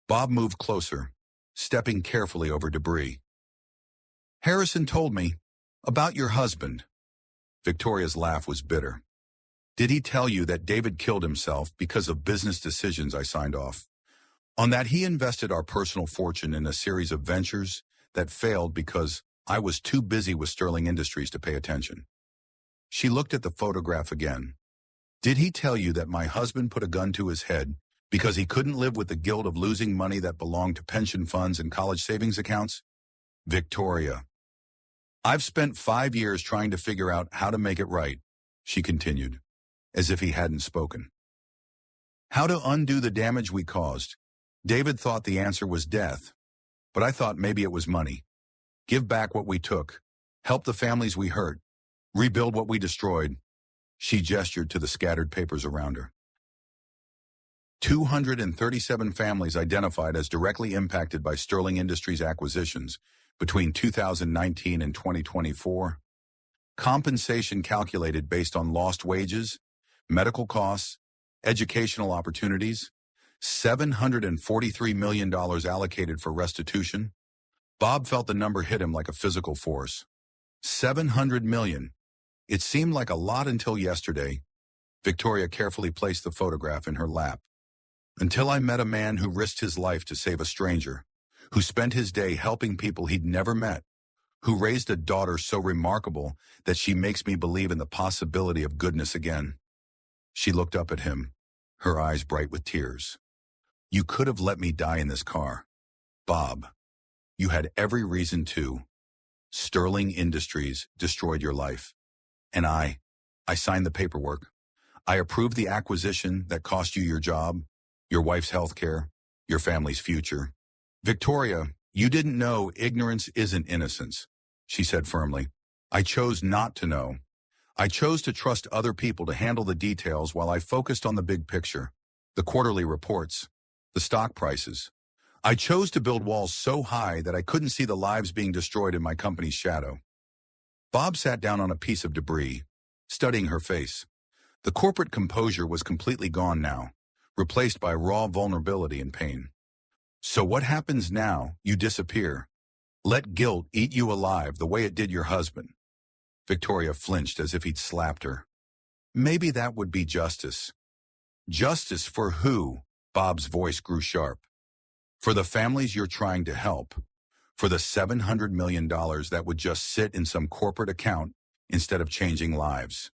Bob moved closer, stepping carefully over debris. Harrison told me about your husband. Victoria's laugh was bitter. Did he tell you that David killed himself because of business decisions I signed off? On that he invested our personal fortune in a series of ventures that failed because I was too busy with Sterling Industries to pay attention. She looked at the photograph again. Did he tell you that my husband put a gun to his head because he couldn't live with the guilt of losing money that belonged to pension funds and college savings accounts? Victoria. I've spent 5 years trying to figure out how to make it right, she continued, as if he hadn't spoken. How to undo the damage we caused. David thought the answer was death, but I thought maybe it was money. Give back what we took, help the families we hurt, rebuild what we destroyed. She gestured to the scattered papers around her. 237 families identified as directly impacted by Sterling Industries acquisitions between 2019 and 2024. Compensation calculated based on lost wages, medical costs, educational opportunities, $743 million allocated for restitution. Bob felt the number hit him like a physical force. $700 million. It seemed like a lot until yesterday. Victoria carefully placed the photograph in her lap. Until I met a man who risked his life to save a stranger, who spent his day helping people he'd never met, who raised a daughter so remarkable that she makes me believe in the possibility of goodness again. She looked up at him, her eyes bright with tears. You could have let me die in this car. Bob, you had every reason to. Sterling Industries destroyed your life. And I signed the paperwork. I approved the acquisition that cost you your job, your wife's health care, your family's future. Victoria, you didn't know ignorance isn't innocence, she said firmly. I chose not to know. I chose to trust other people to handle the details while I focused on the big picture, the quarterly reports, the stock prices. I chose to build walls so high that I couldn't see the lives being destroyed in my company's shadow. Bob sat down on a piece of debris, studying her face. The corporate composure was completely gone now, replaced by raw vulnerability and pain. So what happens now? You disappear. Let guilt eat you alive the way it did your husband. Victoria flinched as if he'd slapped her. Maybe that would be justice. Justice for who? Bob's voice grew sharp. For the families you're trying to help. For the $700 million that would just sit in some corporate account instead of changing lives.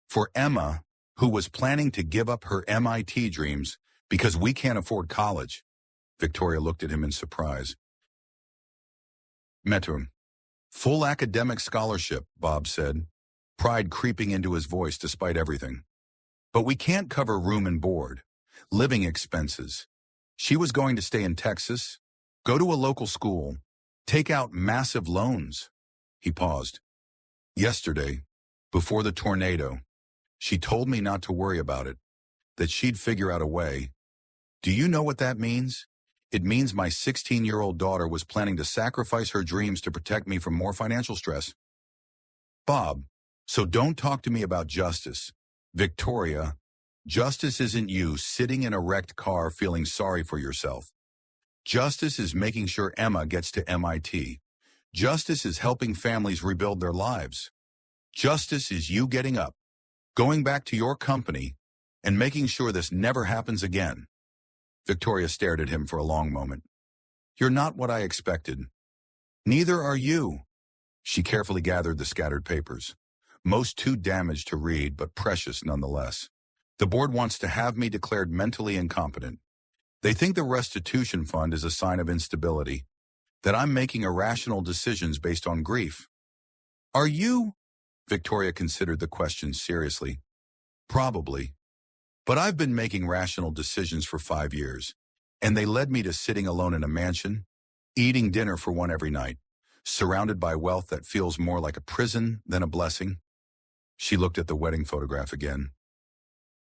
For Emma, who was planning to give up her MIT dreams because we can't afford college. Victoria looked at him in surprise. Metrum. Full academic scholarship, Bob said, pride creeping into his voice despite everything. But we can't cover room and board, living expenses. She was going to stay in Texas, go to a local school, take out massive loans. He paused. Yesterday, before the tornado, she told me not to worry about it, that she'd figure out a way. Do you know what that means? It means my 16-year-old daughter was planning to sacrifice her dreams to protect me from more financial stress. Bob, so don't talk to me about justice. Victoria, justice isn't you sitting in a wrecked car feeling sorry for yourself. Justice is making sure Emma gets to MIT. Justice is helping families rebuild their lives. Justice is you getting up, going back to your company, and making sure this never happens again. Victoria stared at him for a long moment. You're not what I expected. Neither are you. She carefully gathered the scattered papers, most too damaged to read, but precious nonetheless. The board wants to have me declared mentally incompetent. They think the restitution fund is a sign of instability, that I'm making irrational decisions based on grief. Are you? Victoria considered the question seriously. Probably. But I've been making rational decisions for 5 years, and they led me to sitting alone in a mansion, eating dinner for one every night, surrounded by wealth that feels more like a prison than a blessing. She looked at the wedding photograph again.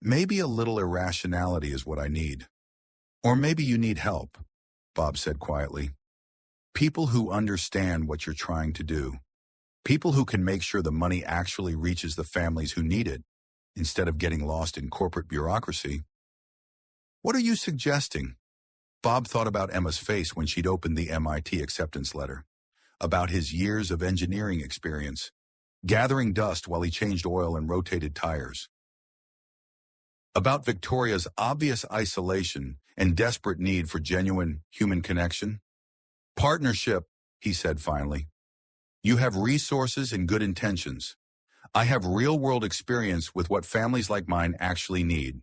Maybe a little irrationality is what I need. Or maybe you need help, Bob said quietly. People who understand what you're trying to do. People who can make sure the money actually reaches the families who need it, instead of getting lost in corporate bureaucracy. What are you suggesting? Bob thought about Emma's face when she'd opened the MIT acceptance letter, about his years of engineering experience, gathering dust while he changed oil and rotated tires. About Victoria's obvious isolation and desperate need for genuine human connection. Partnership, he said finally. You have resources and good intentions. I have real-world experience with what families like mine actually need.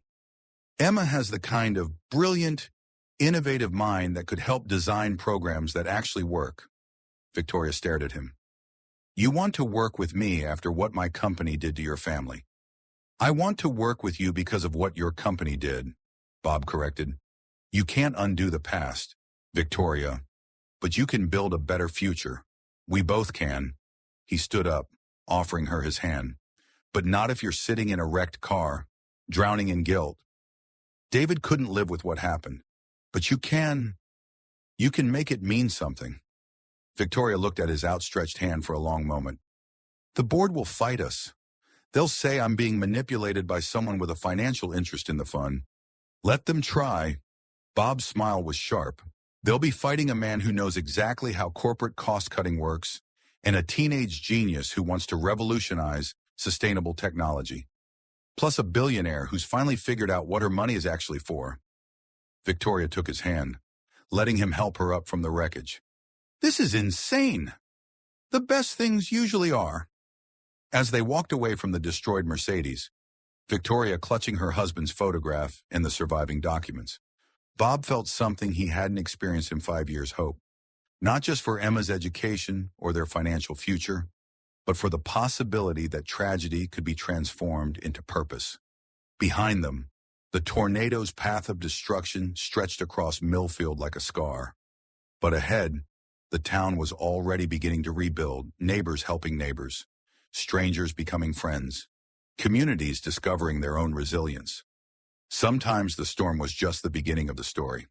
Emma has the kind of brilliant, innovative mind that could help design programs that actually work. Victoria stared at him. You want to work with me after what my company did to your family. I want to work with you because of what your company did, Bob corrected. You can't undo the past, Victoria, but you can build a better future. We both can. He stood up, offering her his hand. But not if you're sitting in a wrecked car, drowning in guilt. David couldn't live with what happened. But you can make it mean something. Victoria looked at his outstretched hand for a long moment. The board will fight us. They'll say I'm being manipulated by someone with a financial interest in the fund. Let them try. Bob's smile was sharp. They'll be fighting a man who knows exactly how corporate cost-cutting works, and a teenage genius who wants to revolutionize sustainable technology. Plus a billionaire who's finally figured out what her money is actually for. Victoria took his hand, letting him help her up from the wreckage. This is insane. The best things usually are. As they walked away from the destroyed Mercedes, Victoria clutching her husband's photograph and the surviving documents, Bob felt something he hadn't experienced in 5 years' hope. Not just for Emma's education or their financial future, but for the possibility that tragedy could be transformed into purpose. Behind them, the tornado's path of destruction stretched across Millfield like a scar. But ahead, the town was already beginning to rebuild, neighbors helping neighbors, strangers becoming friends, communities discovering their own resilience. Sometimes the storm was just the beginning of the story.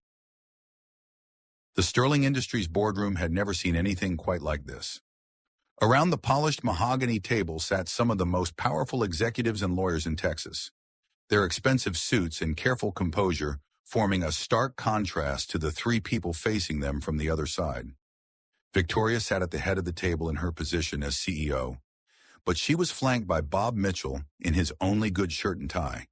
The Sterling Industries boardroom had never seen anything quite like this. Around the polished mahogany table sat some of the most powerful executives and lawyers in Texas, their expensive suits and careful composure forming a stark contrast to the three people facing them from the other side. Victoria sat at the head of the table in her position as CEO, but she was flanked by Bob Mitchell in his only good shirt and tie,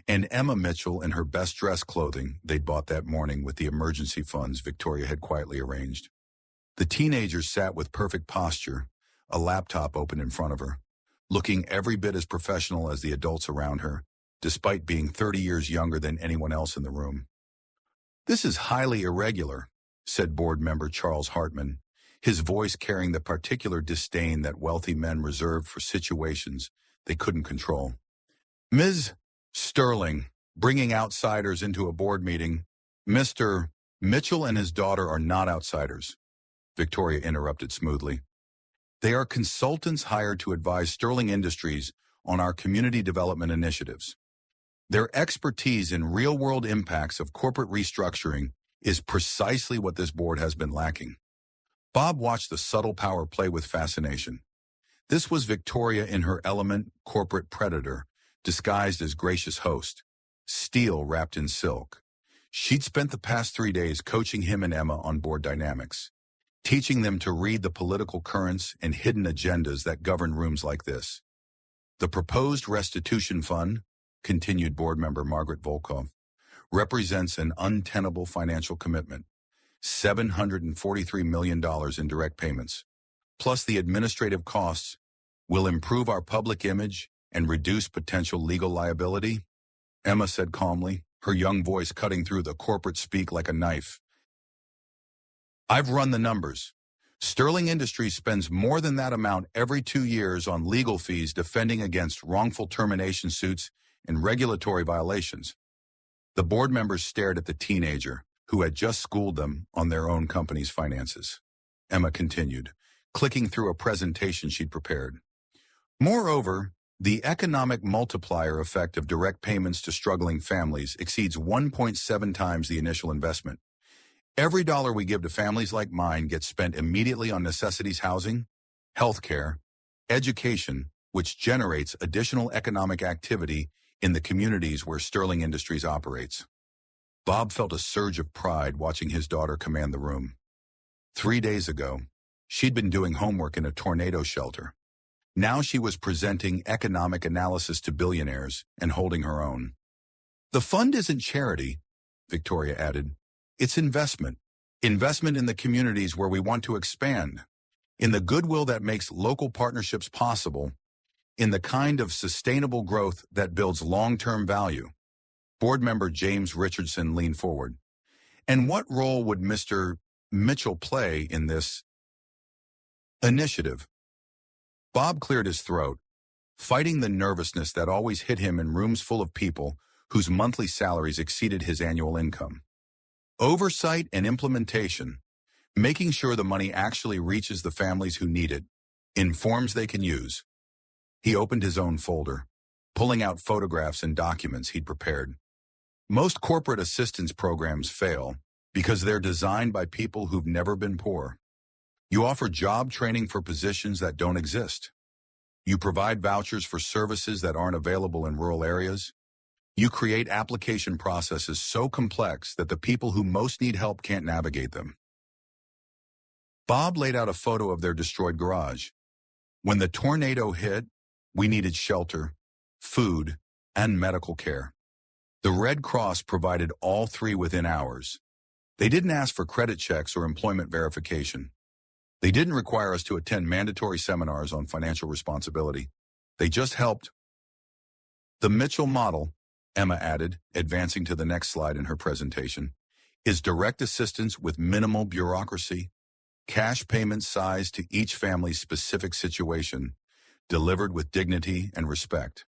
and Emma Mitchell in her best dress clothing they'd bought that morning with the emergency funds Victoria had quietly arranged. The teenager sat with perfect posture, a laptop open in front of her, looking every bit as professional as the adults around her, despite being 30 years younger than anyone else in the room. "This is highly irregular," said board member Charles Hartman, his voice carrying the particular disdain that wealthy men reserved for situations they couldn't control. "Ms. Sterling, bringing outsiders into a board meeting. Mr. Mitchell and his daughter are not outsiders," Victoria interrupted smoothly. "They are consultants hired to advise Sterling Industries on our community development initiatives. Their expertise in real-world impacts of corporate restructuring is precisely what this board has been lacking." Bob watched the subtle power play with fascination. This was Victoria in her element, corporate predator, disguised as gracious host, steel wrapped in silk. She'd spent the past 3 days coaching him and Emma on board dynamics, teaching them to read the political currents and hidden agendas that govern rooms like this. "The proposed restitution fund," continued board member Margaret Volkov, "represents an untenable financial commitment. $743 million in direct payments, plus the administrative costs, will improve our public image and reduce potential legal liability," Emma said calmly, her young voice cutting through the corporate speak like a knife. "I've run the numbers. Sterling Industries spends more than that amount every 2 years on legal fees defending against wrongful termination suits and regulatory violations." The board members stared at the teenager, who had just schooled them on their own company's finances. Emma continued, clicking through a presentation she'd prepared. "Moreover, the economic multiplier effect of direct payments to struggling families exceeds 1.7 times the initial investment. Every dollar we give to families like mine gets spent immediately on necessities housing, healthcare, education, which generates additional economic activity in the communities where Sterling Industries operates." Bob felt a surge of pride watching his daughter command the room. 3 days ago, she'd been doing homework in a tornado shelter. Now she was presenting economic analysis to billionaires and holding her own. "The fund isn't charity," Victoria added. "It's investment. Investment in the communities where we want to expand, in the goodwill that makes local partnerships possible, in the kind of sustainable growth that builds long-term value." Board member James Richardson leaned forward. "And what role would Mr. Mitchell play in this initiative?" Bob cleared his throat, fighting the nervousness that always hit him in rooms full of people whose monthly salaries exceeded his annual income. "Oversight and implementation, making sure the money actually reaches the families who need it, in forms they can use." He opened his own folder, pulling out photographs and documents he'd prepared. "Most corporate assistance programs fail because they're designed by people who've never been poor. You offer job training for positions that don't exist. You provide vouchers for services that aren't available in rural areas. You create application processes so complex that the people who most need help can't navigate them." Bob laid out a photo of their destroyed garage. "When the tornado hit, we needed shelter, food, and medical care. The Red Cross provided all three within hours. They didn't ask for credit checks or employment verification. They didn't require us to attend mandatory seminars on financial responsibility. They just helped." "The Mitchell model," Emma added, advancing to the next slide in her presentation, "is direct assistance with minimal bureaucracy, cash payments sized to each family's specific situation, delivered with dignity and respect."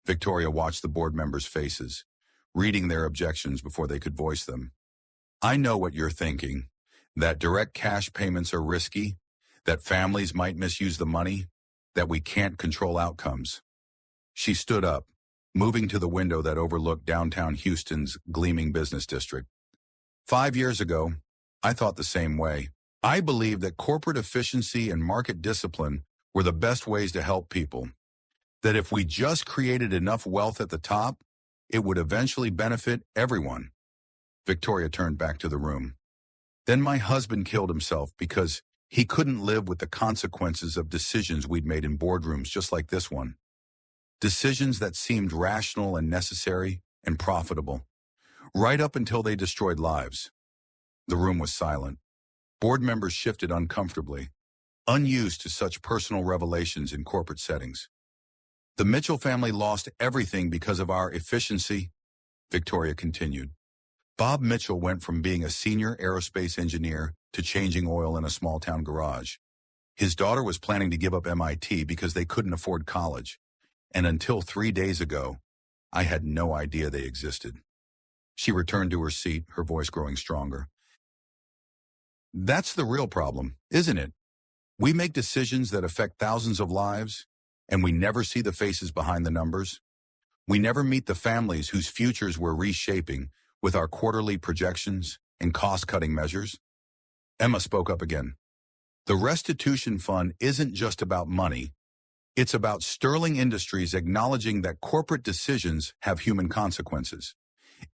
Victoria watched the board members' faces, reading their objections before they could voice them. "I know what you're thinking, that direct cash payments are risky, that families might misuse the money, that we can't control outcomes." She stood up, moving to the window that overlooked downtown Houston's gleaming business district. 5 years ago, I thought the same way. I believed that corporate efficiency and market discipline were the best ways to help people. That if we just created enough wealth at the top, it would eventually benefit everyone. Victoria turned back to the room. Then my husband killed himself because he couldn't live with the consequences of decisions we'd made in boardrooms just like this one. Decisions that seemed rational and necessary and profitable, right up until they destroyed lives. The room was silent. Board members shifted uncomfortably, unused to such personal revelations in corporate settings. The Mitchell family lost everything because of our efficiency, Victoria continued. Bob Mitchell went from being a senior aerospace engineer to changing oil in a small-town garage. His daughter was planning to give up MIT because they couldn't afford college, and until 3 days ago, I had no idea they existed. She returned to her seat, her voice growing stronger. That's the real problem, isn't it? We make decisions that affect thousands of lives, and we never see the faces behind the numbers. We never meet the families whose futures we're reshaping with our quarterly projections and cost-cutting measures. Emma spoke up again. The restitution fund isn't just about money. It's about Sterling Industries acknowledging that corporate decisions have human consequences.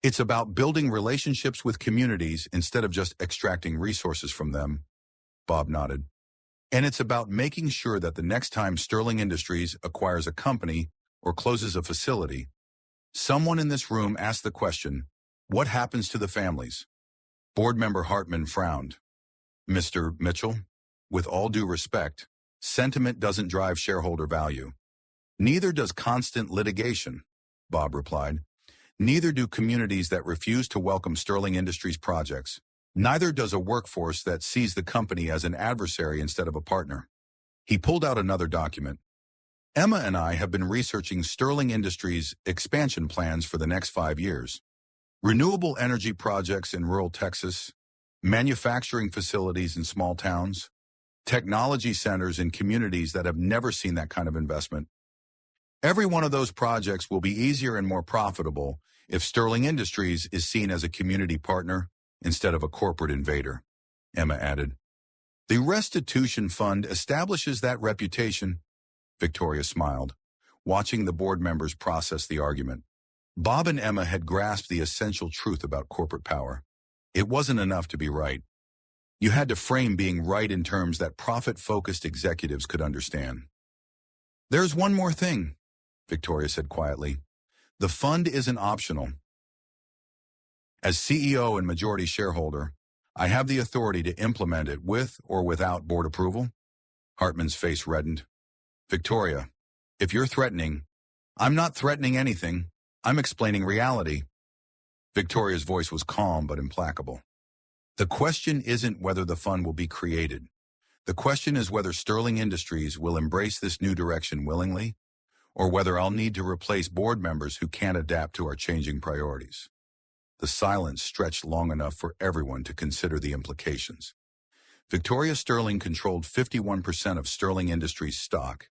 It's about building relationships with communities instead of just extracting resources from them. Bob nodded. And it's about making sure that the next time Sterling Industries acquires a company or closes a facility, someone in this room asked the question, what happens to the families? Board member Hartman frowned. Mr. Mitchell, with all due respect, sentiment doesn't drive shareholder value. Neither does constant litigation, Bob replied. Neither do communities that refuse to welcome Sterling Industries projects. Neither does a workforce that sees the company as an adversary instead of a partner. He pulled out another document. Emma and I have been researching Sterling Industries' expansion plans for the next 5 years. Renewable energy projects in rural Texas, manufacturing facilities in small towns, technology centers in communities that have never seen that kind of investment. Every one of those projects will be easier and more profitable if Sterling Industries is seen as a community partner instead of a corporate invader, Emma added. The restitution fund establishes that reputation, Victoria smiled, watching the board members process the argument. Bob and Emma had grasped the essential truth about corporate power. It wasn't enough to be right. You had to frame being right in terms that profit-focused executives could understand. There's one more thing, Victoria said quietly. The fund isn't optional. As CEO and majority shareholder, I have the authority to implement it with or without board approval. Hartman's face reddened. Victoria, if you're threatening, I'm not threatening anything. I'm explaining reality. Victoria's voice was calm but implacable. The question isn't whether the fund will be created. The question is whether Sterling Industries will embrace this new direction willingly, or whether I'll need to replace board members who can't adapt to our changing priorities. The silence stretched long enough for everyone to consider the implications. Victoria Sterling controlled 51% of Sterling Industries stock.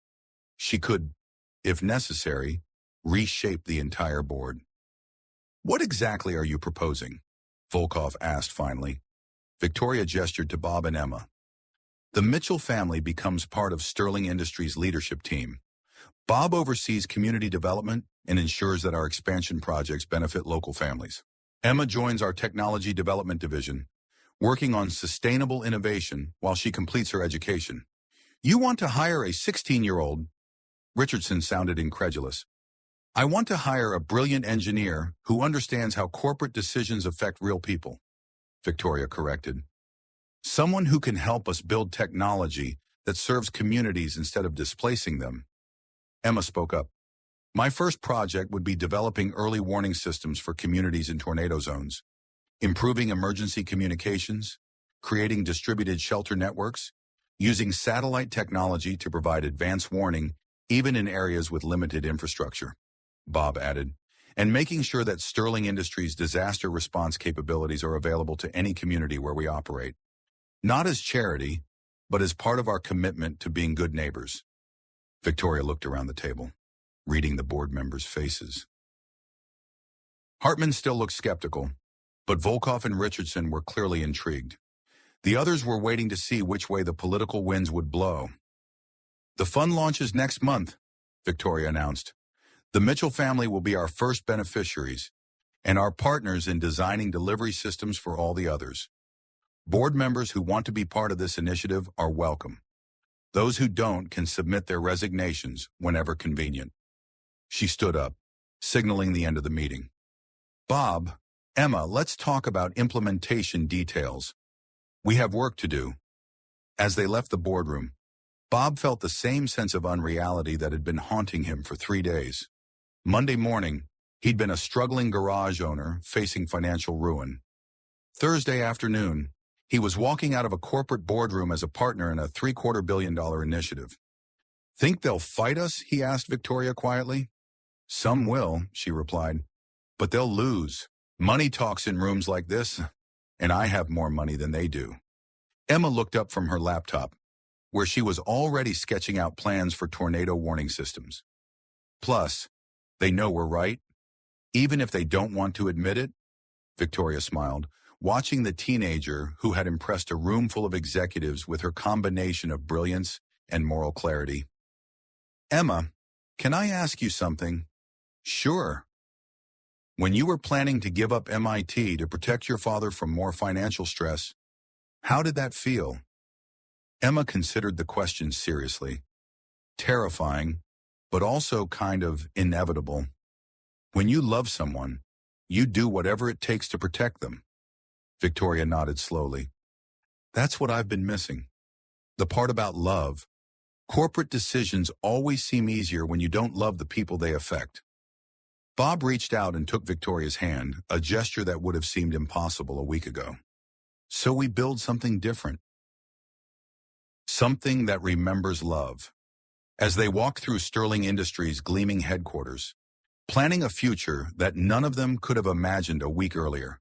She could, if necessary, reshape the entire board. What exactly are you proposing? Volkov asked finally. Victoria gestured to Bob and Emma. The Mitchell family becomes part of Sterling Industries' leadership team. Bob oversees community development and ensures that our expansion projects benefit local families. Emma joins our technology development division, working on sustainable innovation while she completes her education. You want to hire a 16-year-old? Richardson sounded incredulous. I want to hire a brilliant engineer who understands how corporate decisions affect real people, Victoria corrected. Someone who can help us build technology that serves communities instead of displacing them. Emma spoke up. My first project would be developing early warning systems for communities in tornado zones, improving emergency communications, creating distributed shelter networks, using satellite technology to provide advance warning even in areas with limited infrastructure, Bob added, and making sure that Sterling Industries' disaster response capabilities are available to any community where we operate. Not as charity, but as part of our commitment to being good neighbors. Victoria looked around the table, reading the board members' faces. Hartman still looked skeptical, but Volkov and Richardson were clearly intrigued. The others were waiting to see which way the political winds would blow. "The fund launches next month," Victoria announced. "The Mitchell family will be our first beneficiaries and our partners in designing delivery systems for all the others. Board members who want to be part of this initiative are welcome. Those who don't can submit their resignations whenever convenient." She stood up, signaling the end of the meeting. "Bob, Emma, let's talk about implementation details. We have work to do." As they left the boardroom, Bob felt the same sense of unreality that had been haunting him for 3 days. Monday morning, he'd been a struggling garage owner facing financial ruin. Thursday afternoon, he was walking out of a corporate boardroom as a partner in a $750 million initiative. "Think they'll fight us?" he asked Victoria quietly. "Some will," she replied, "but they'll lose. Money talks in rooms like this, and I have more money than they do." Emma looked up from her laptop, where she was already sketching out plans for tornado warning systems. "Plus, they know we're right, even if they don't want to admit it," Victoria smiled, watching the teenager who had impressed a room full of executives with her combination of brilliance and moral clarity. "Emma, can I ask you something?" "Sure." "When you were planning to give up MIT to protect your father from more financial stress, how did that feel?" Emma considered the question seriously. Terrifying, but also kind of inevitable. When you love someone, you do whatever it takes to protect them. Victoria nodded slowly. "That's what I've been missing. The part about love. Corporate decisions always seem easier when you don't love the people they affect." Bob reached out and took Victoria's hand, a gesture that would have seemed impossible a week ago. "So we build something different. Something that remembers love." As they walked through Sterling Industries' gleaming headquarters, planning a future that none of them could have imagined a week earlier,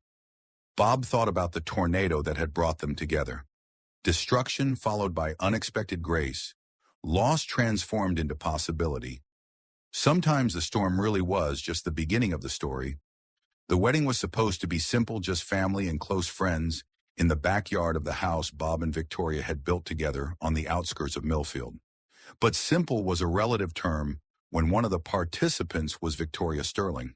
Bob thought about the tornado that had brought them together. Destruction followed by unexpected grace, loss transformed into possibility. Sometimes the storm really was just the beginning of the story. The wedding was supposed to be simple, just family and close friends, in the backyard of the house Bob and Victoria had built together on the outskirts of Millfield. But simple was a relative term when one of the participants was Victoria Sterling,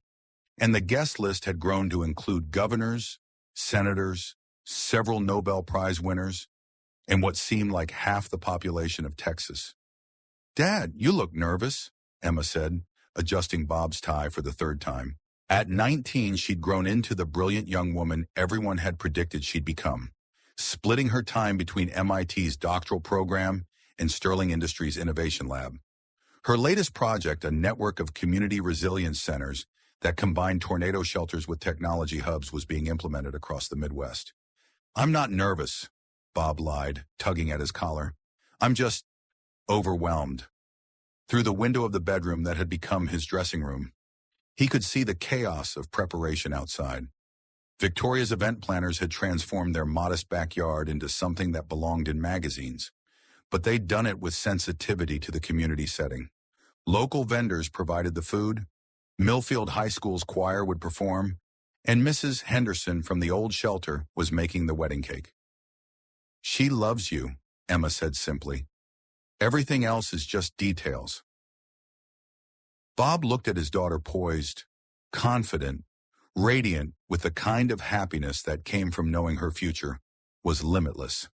and the guest list had grown to include governors, senators, several Nobel Prize winners, and what seemed like half the population of Texas. "Dad, you look nervous," Emma said, adjusting Bob's tie for the 3rd time. At 19, she'd grown into the brilliant young woman everyone had predicted she'd become, splitting her time between MIT's doctoral program and Sterling Industries' Innovation Lab. Her latest project, a network of community resilience centers that combined tornado shelters with technology hubs, was being implemented across the Midwest. "I'm not nervous," Bob lied, tugging at his collar. "I'm just overwhelmed." Through the window of the bedroom that had become his dressing room, he could see the chaos of preparation outside. Victoria's event planners had transformed their modest backyard into something that belonged in magazines, but they'd done it with sensitivity to the community setting. Local vendors provided the food, Millfield High School's choir would perform, and Mrs. Henderson from the old shelter was making the wedding cake. "She loves you," Emma said simply. "Everything else is just details." Bob looked at his daughter, poised, confident, radiant with the kind of happiness that came from knowing her future was limitless.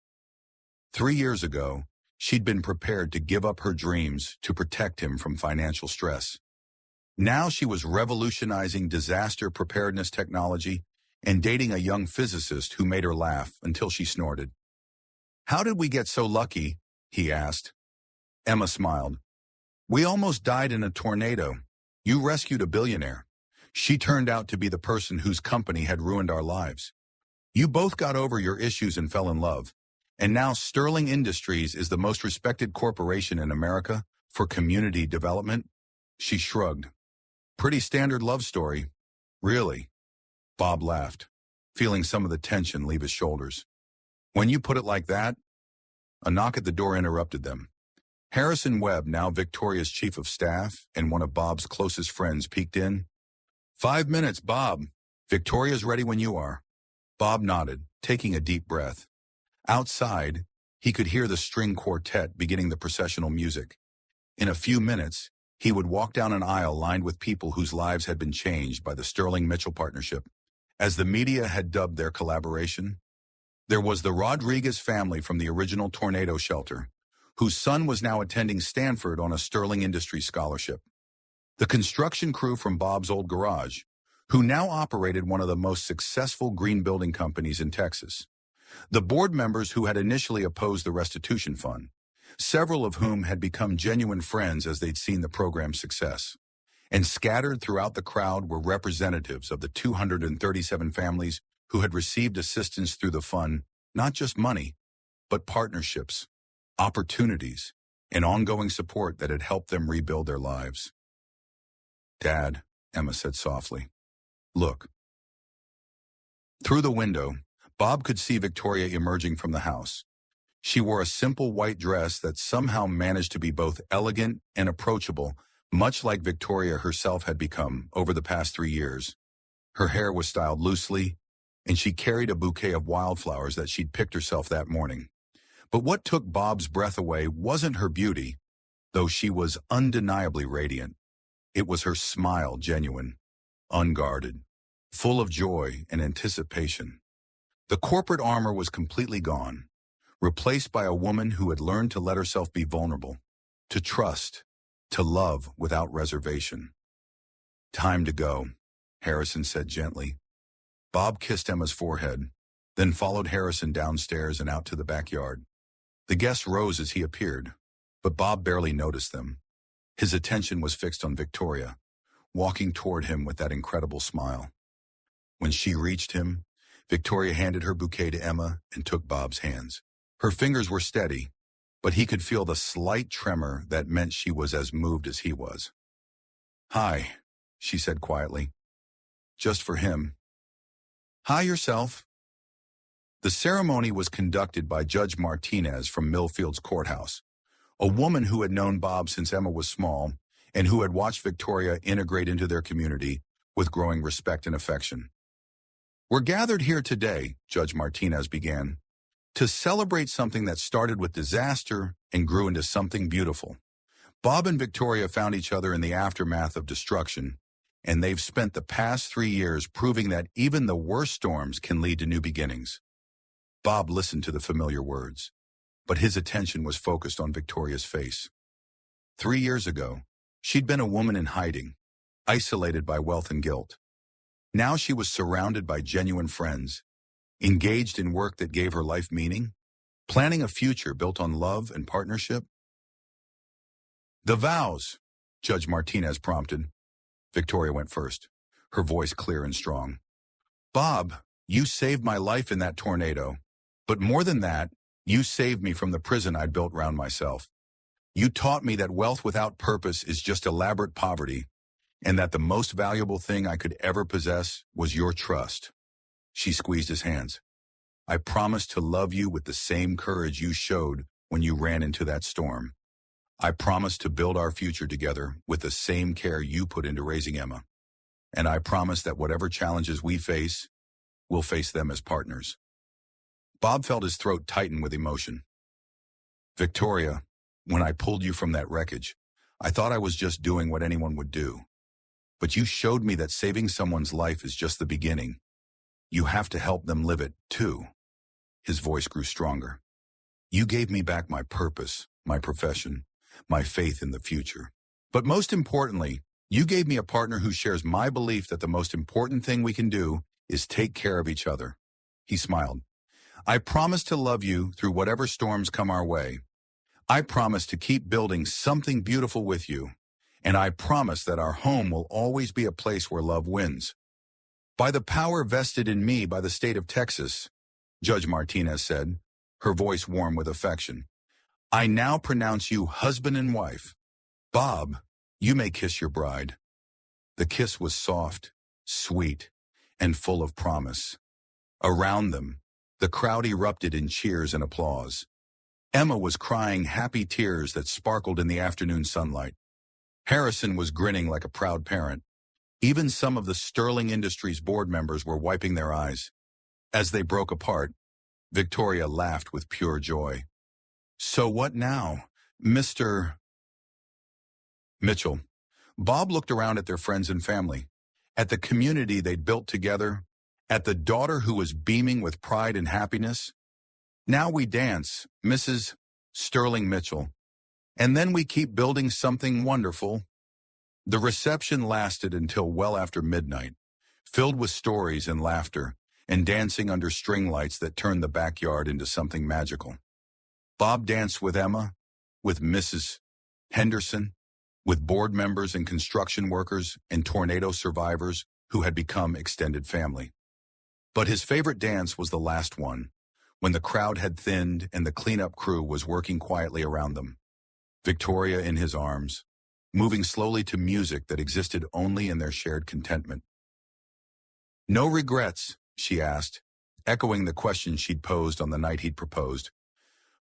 3 years ago, she'd been prepared to give up her dreams to protect him from financial stress. Now she was revolutionizing disaster preparedness technology and dating a young physicist who made her laugh until she snorted. "How did we get so lucky?" he asked. Emma smiled. "We almost died in a tornado. You rescued a billionaire. She turned out to be the person whose company had ruined our lives. You both got over your issues and fell in love. And now Sterling Industries is the most respected corporation in America for community development." She shrugged. "Pretty standard love story." "Really?" Bob laughed, feeling some of the tension leave his shoulders. "When you put it like that..." A knock at the door interrupted them. Harrison Webb, now Victoria's chief of staff and one of Bob's closest friends, peeked in. "5 minutes, Bob. Victoria's ready when you are." Bob nodded, taking a deep breath. Outside, he could hear the string quartet beginning the processional music. In a few minutes, he would walk down an aisle lined with people whose lives had been changed by the Sterling Mitchell partnership. As the media had dubbed their collaboration, there was the Rodriguez family from the original tornado shelter, whose son was now attending Stanford on a Sterling Industries scholarship. The construction crew from Bob's old garage, who now operated one of the most successful green building companies in Texas. The board members who had initially opposed the restitution fund, several of whom had become genuine friends as they'd seen the program's success. And scattered throughout the crowd were representatives of the 237 families who had received assistance through the fund, not just money, but partnerships, opportunities, and ongoing support that had helped them rebuild their lives. "Dad," Emma said softly, "look." Through the window, Bob could see Victoria emerging from the house. She wore a simple white dress that somehow managed to be both elegant and approachable, much like Victoria herself had become over the past 3 years. Her hair was styled loosely, and she carried a bouquet of wildflowers that she'd picked herself that morning. But what took Bob's breath away wasn't her beauty, though she was undeniably radiant. It was her smile, genuine, unguarded, full of joy and anticipation. The corporate armor was completely gone, replaced by a woman who had learned to let herself be vulnerable, to trust, to love without reservation. "Time to go," Harrison said gently. Bob kissed Emma's forehead, then followed Harrison downstairs and out to the backyard. The guests rose as he appeared, but Bob barely noticed them. His attention was fixed on Victoria, walking toward him with that incredible smile. When she reached him, Victoria handed her bouquet to Emma and took Bob's hands. Her fingers were steady, but he could feel the slight tremor that meant she was as moved as he was. "Hi," she said quietly. Just for him. "Hi yourself." The ceremony was conducted by Judge Martinez from Millfield's courthouse, a woman who had known Bob since Emma was small and who had watched Victoria integrate into their community with growing respect and affection. "We're gathered here today," Judge Martinez began, "to celebrate something that started with disaster and grew into something beautiful. Bob and Victoria found each other in the aftermath of destruction, and they've spent the past 3 years proving that even the worst storms can lead to new beginnings." Bob listened to the familiar words, but his attention was focused on Victoria's face. 3 years ago, she'd been a woman in hiding, isolated by wealth and guilt. Now she was surrounded by genuine friends, engaged in work that gave her life meaning, planning a future built on love and partnership. "The vows," Judge Martinez prompted. Victoria went first, her voice clear and strong. "Bob, you saved my life in that tornado, but more than that, you saved me from the prison I'd built round myself. You taught me that wealth without purpose is just elaborate poverty, and that the most valuable thing I could ever possess was your trust." She squeezed his hands. "I promise to love you with the same courage you showed when you ran into that storm. I promise to build our future together with the same care you put into raising Emma. And I promise that whatever challenges we face, we'll face them as partners." Bob felt his throat tighten with emotion. "Victoria, when I pulled you from that wreckage, I thought I was just doing what anyone would do. But you showed me that saving someone's life is just the beginning. You have to help them live it, too." His voice grew stronger. "You gave me back my purpose, my profession, my faith in the future. But most importantly, you gave me a partner who shares my belief that the most important thing we can do is take care of each other." He smiled. "I promise to love you through whatever storms come our way. I promise to keep building something beautiful with you. And I promise that our home will always be a place where love wins. By the power vested in me by the state of Texas," Judge Martinez said, her voice warm with affection, "I now pronounce you husband and wife. Bob, you may kiss your bride." The kiss was soft, sweet, and full of promise. Around them, the crowd erupted in cheers and applause. Emma was crying happy tears that sparkled in the afternoon sunlight. Harrison was grinning like a proud parent. Even some of the Sterling Industries board members were wiping their eyes. As they broke apart, Victoria laughed with pure joy. So what now, Mr. Mitchell? Bob looked around at their friends and family, at the community they'd built together, at the daughter who was beaming with pride and happiness. Now we dance, Mrs. Sterling Mitchell, and then we keep building something wonderful. The reception lasted until well after midnight, filled with stories and laughter, and dancing under string lights that turned the backyard into something magical. Bob danced with Emma, with Mrs. Henderson, with board members and construction workers and tornado survivors who had become extended family. But his favorite dance was the last one, when the crowd had thinned and the cleanup crew was working quietly around them. Victoria in his arms, moving slowly to music that existed only in their shared contentment. "No regrets?" she asked, echoing the question she'd posed on the night he'd proposed.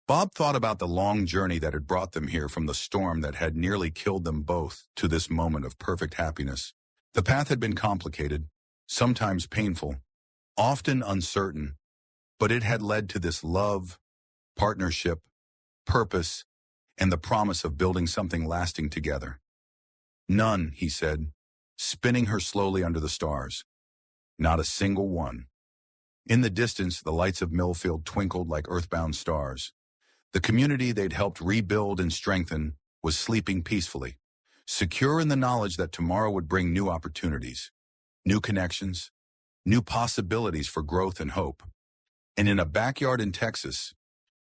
Bob thought about the long journey that had brought them here from the storm that had nearly killed them both to this moment of perfect happiness. The path had been complicated, sometimes painful, often uncertain, but it had led to this love, partnership, purpose, and the promise of building something lasting together. "None," he said, spinning her slowly under the stars. "Not a single one." In the distance, the lights of Millfield twinkled like earthbound stars. The community they'd helped rebuild and strengthen was sleeping peacefully, secure in the knowledge that tomorrow would bring new opportunities, new connections, new possibilities for growth and hope. And in a backyard in Texas,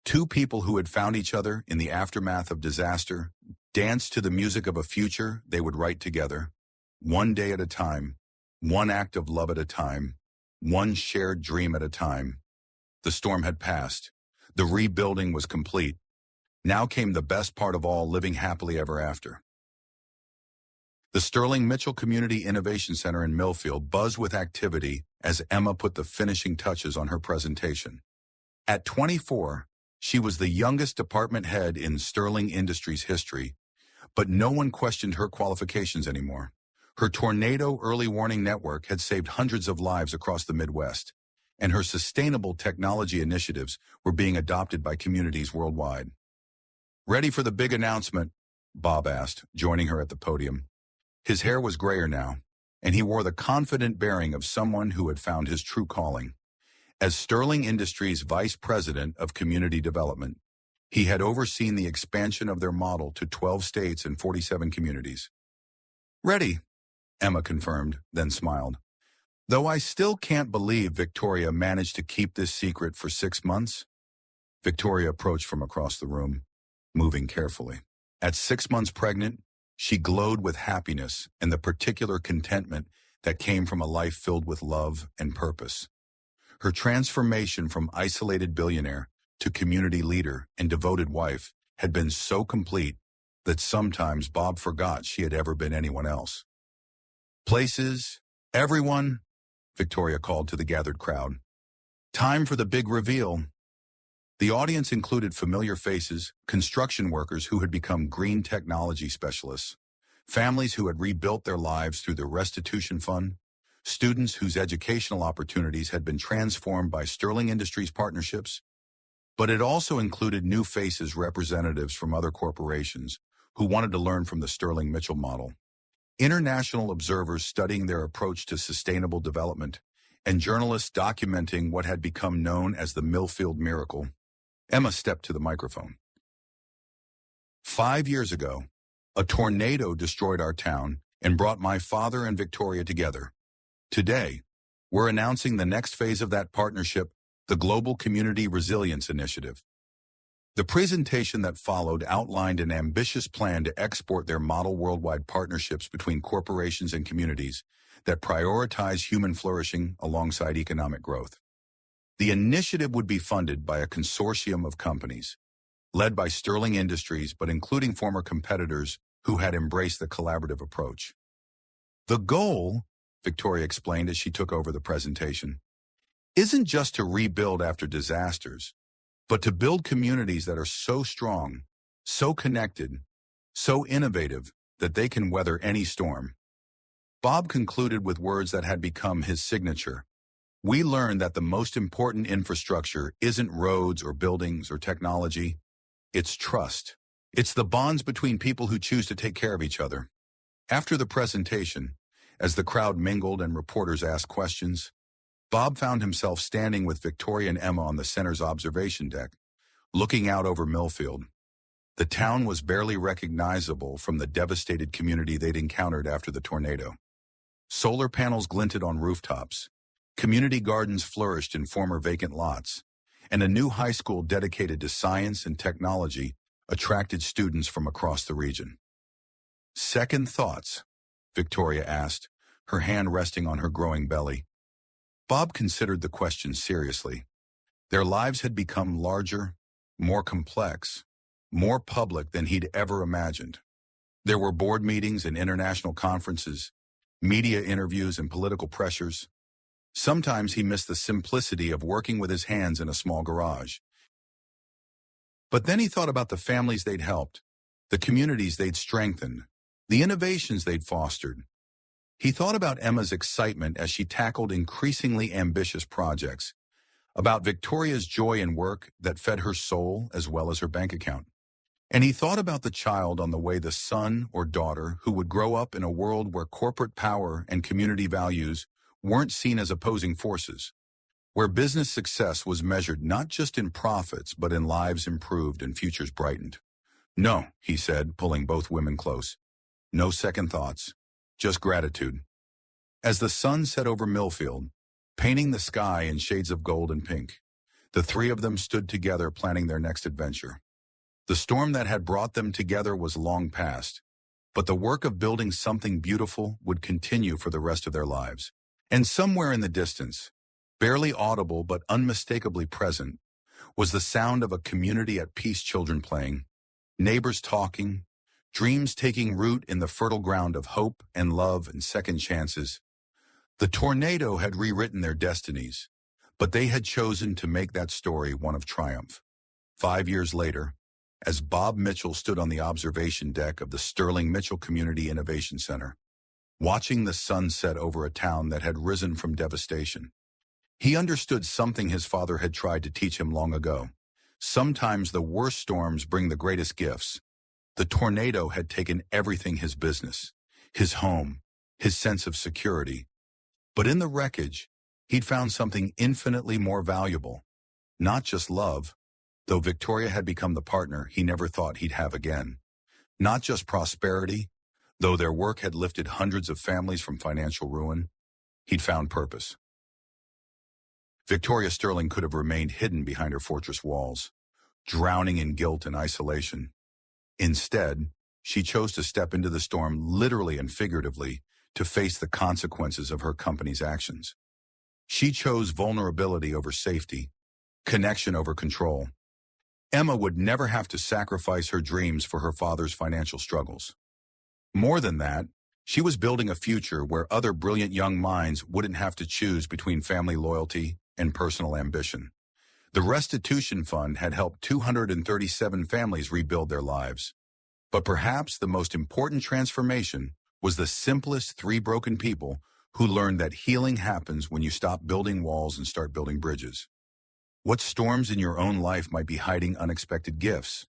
two people who had found each other in the aftermath of disaster danced to the music of a future they would write together, one day at a time, one act of love at a time, one shared dream at a time. The storm had passed. The rebuilding was complete. Now came the best part of all, living happily ever after. The Sterling Mitchell Community Innovation Center in Millfield buzzed with activity as Emma put the finishing touches on her presentation. At 24, she was the youngest department head in Sterling Industries history, but no one questioned her qualifications anymore. Her tornado early warning network had saved hundreds of lives across the Midwest, and her sustainable technology initiatives were being adopted by communities worldwide. "Ready for the big announcement?" Bob asked, joining her at the podium. His hair was grayer now, and he wore the confident bearing of someone who had found his true calling. As Sterling Industries Vice President of Community Development, he had overseen the expansion of their model to 12 states and 47 communities. "Ready," Emma confirmed, then smiled. "Though I still can't believe Victoria managed to keep this secret for 6 months." Victoria approached from across the room, moving carefully. At 6 months pregnant, she glowed with happiness and the particular contentment that came from a life filled with love and purpose. Her transformation from isolated billionaire to community leader and devoted wife had been so complete that sometimes Bob forgot she had ever been anyone else. "Places, everyone," Victoria called to the gathered crowd. "Time for the big reveal." The audience included familiar faces, construction workers who had become green technology specialists, families who had rebuilt their lives through the restitution fund, students whose educational opportunities had been transformed by Sterling Industries partnerships, but it also included new faces, representatives from other corporations who wanted to learn from the Sterling Mitchell model, international observers studying their approach to sustainable development, and journalists documenting what had become known as the Millfield Miracle. Emma stepped to the microphone. 5 years ago, a tornado destroyed our town and brought my father and Victoria together. Today, we're announcing the next phase of that partnership, the Global Community Resilience Initiative. The presentation that followed outlined an ambitious plan to export their model worldwide partnerships between corporations and communities that prioritize human flourishing alongside economic growth. The initiative would be funded by a consortium of companies, led by Sterling Industries but including former competitors who had embraced the collaborative approach. The goal, Victoria explained as she took over the presentation, isn't just to rebuild after disasters, but to build communities that are so strong, so connected, so innovative that they can weather any storm. Bob concluded with words that had become his signature. We learned that the most important infrastructure isn't roads or buildings or technology. It's trust. It's the bonds between people who choose to take care of each other. After the presentation, as the crowd mingled and reporters asked questions, Bob found himself standing with Victoria and Emma on the center's observation deck, looking out over Millfield. The town was barely recognizable from the devastated community they'd encountered after the tornado. Solar panels glinted on rooftops, community gardens flourished in former vacant lots, and a new high school dedicated to science and technology attracted students from across the region. "Second thoughts?" Victoria asked, her hand resting on her growing belly. Bob considered the question seriously. Their lives had become larger, more complex, more public than he'd ever imagined. There were board meetings and international conferences, media interviews and political pressures. Sometimes he missed the simplicity of working with his hands in a small garage. But then he thought about the families they'd helped, the communities they'd strengthened, the innovations they'd fostered. He thought about Emma's excitement as she tackled increasingly ambitious projects, about Victoria's joy in work that fed her soul as well as her bank account. And he thought about the child on the way, the son or daughter who would grow up in a world where corporate power and community values weren't seen as opposing forces, where business success was measured not just in profits but in lives improved and futures brightened. "No," he said, pulling both women close. "No second thoughts, just gratitude." As the sun set over Millfield, painting the sky in shades of gold and pink, the three of them stood together planning their next adventure. The storm that had brought them together was long past, but the work of building something beautiful would continue for the rest of their lives. And somewhere in the distance, barely audible but unmistakably present, was the sound of a community at peace, children playing, neighbors talking, dreams taking root in the fertile ground of hope and love and second chances. The tornado had rewritten their destinies, but they had chosen to make that story one of triumph. 5 years later, as Bob Mitchell stood on the observation deck of the Sterling Mitchell Community Innovation Center, watching the sun set over a town that had risen from devastation, he understood something his father had tried to teach him long ago. Sometimes the worst storms bring the greatest gifts. The tornado had taken everything: his business, his home, his sense of security. But in the wreckage, he'd found something infinitely more valuable. Not just love, though Victoria had become the partner he never thought he'd have again. Not just prosperity, though their work had lifted hundreds of families from financial ruin. He'd found purpose. Victoria Sterling could have remained hidden behind her fortress walls, drowning in guilt and isolation. Instead, she chose to step into the storm, literally and figuratively, to face the consequences of her company's actions. She chose vulnerability over safety, connection over control. Emma would never have to sacrifice her dreams for her father's financial struggles. More than that, she was building a future where other brilliant young minds wouldn't have to choose between family loyalty and personal ambition. The restitution fund had helped 237 families rebuild their lives. But perhaps the most important transformation was the simplest 3 broken people who learned that healing happens when you stop building walls and start building bridges. What storms in your own life might be hiding unexpected gifts?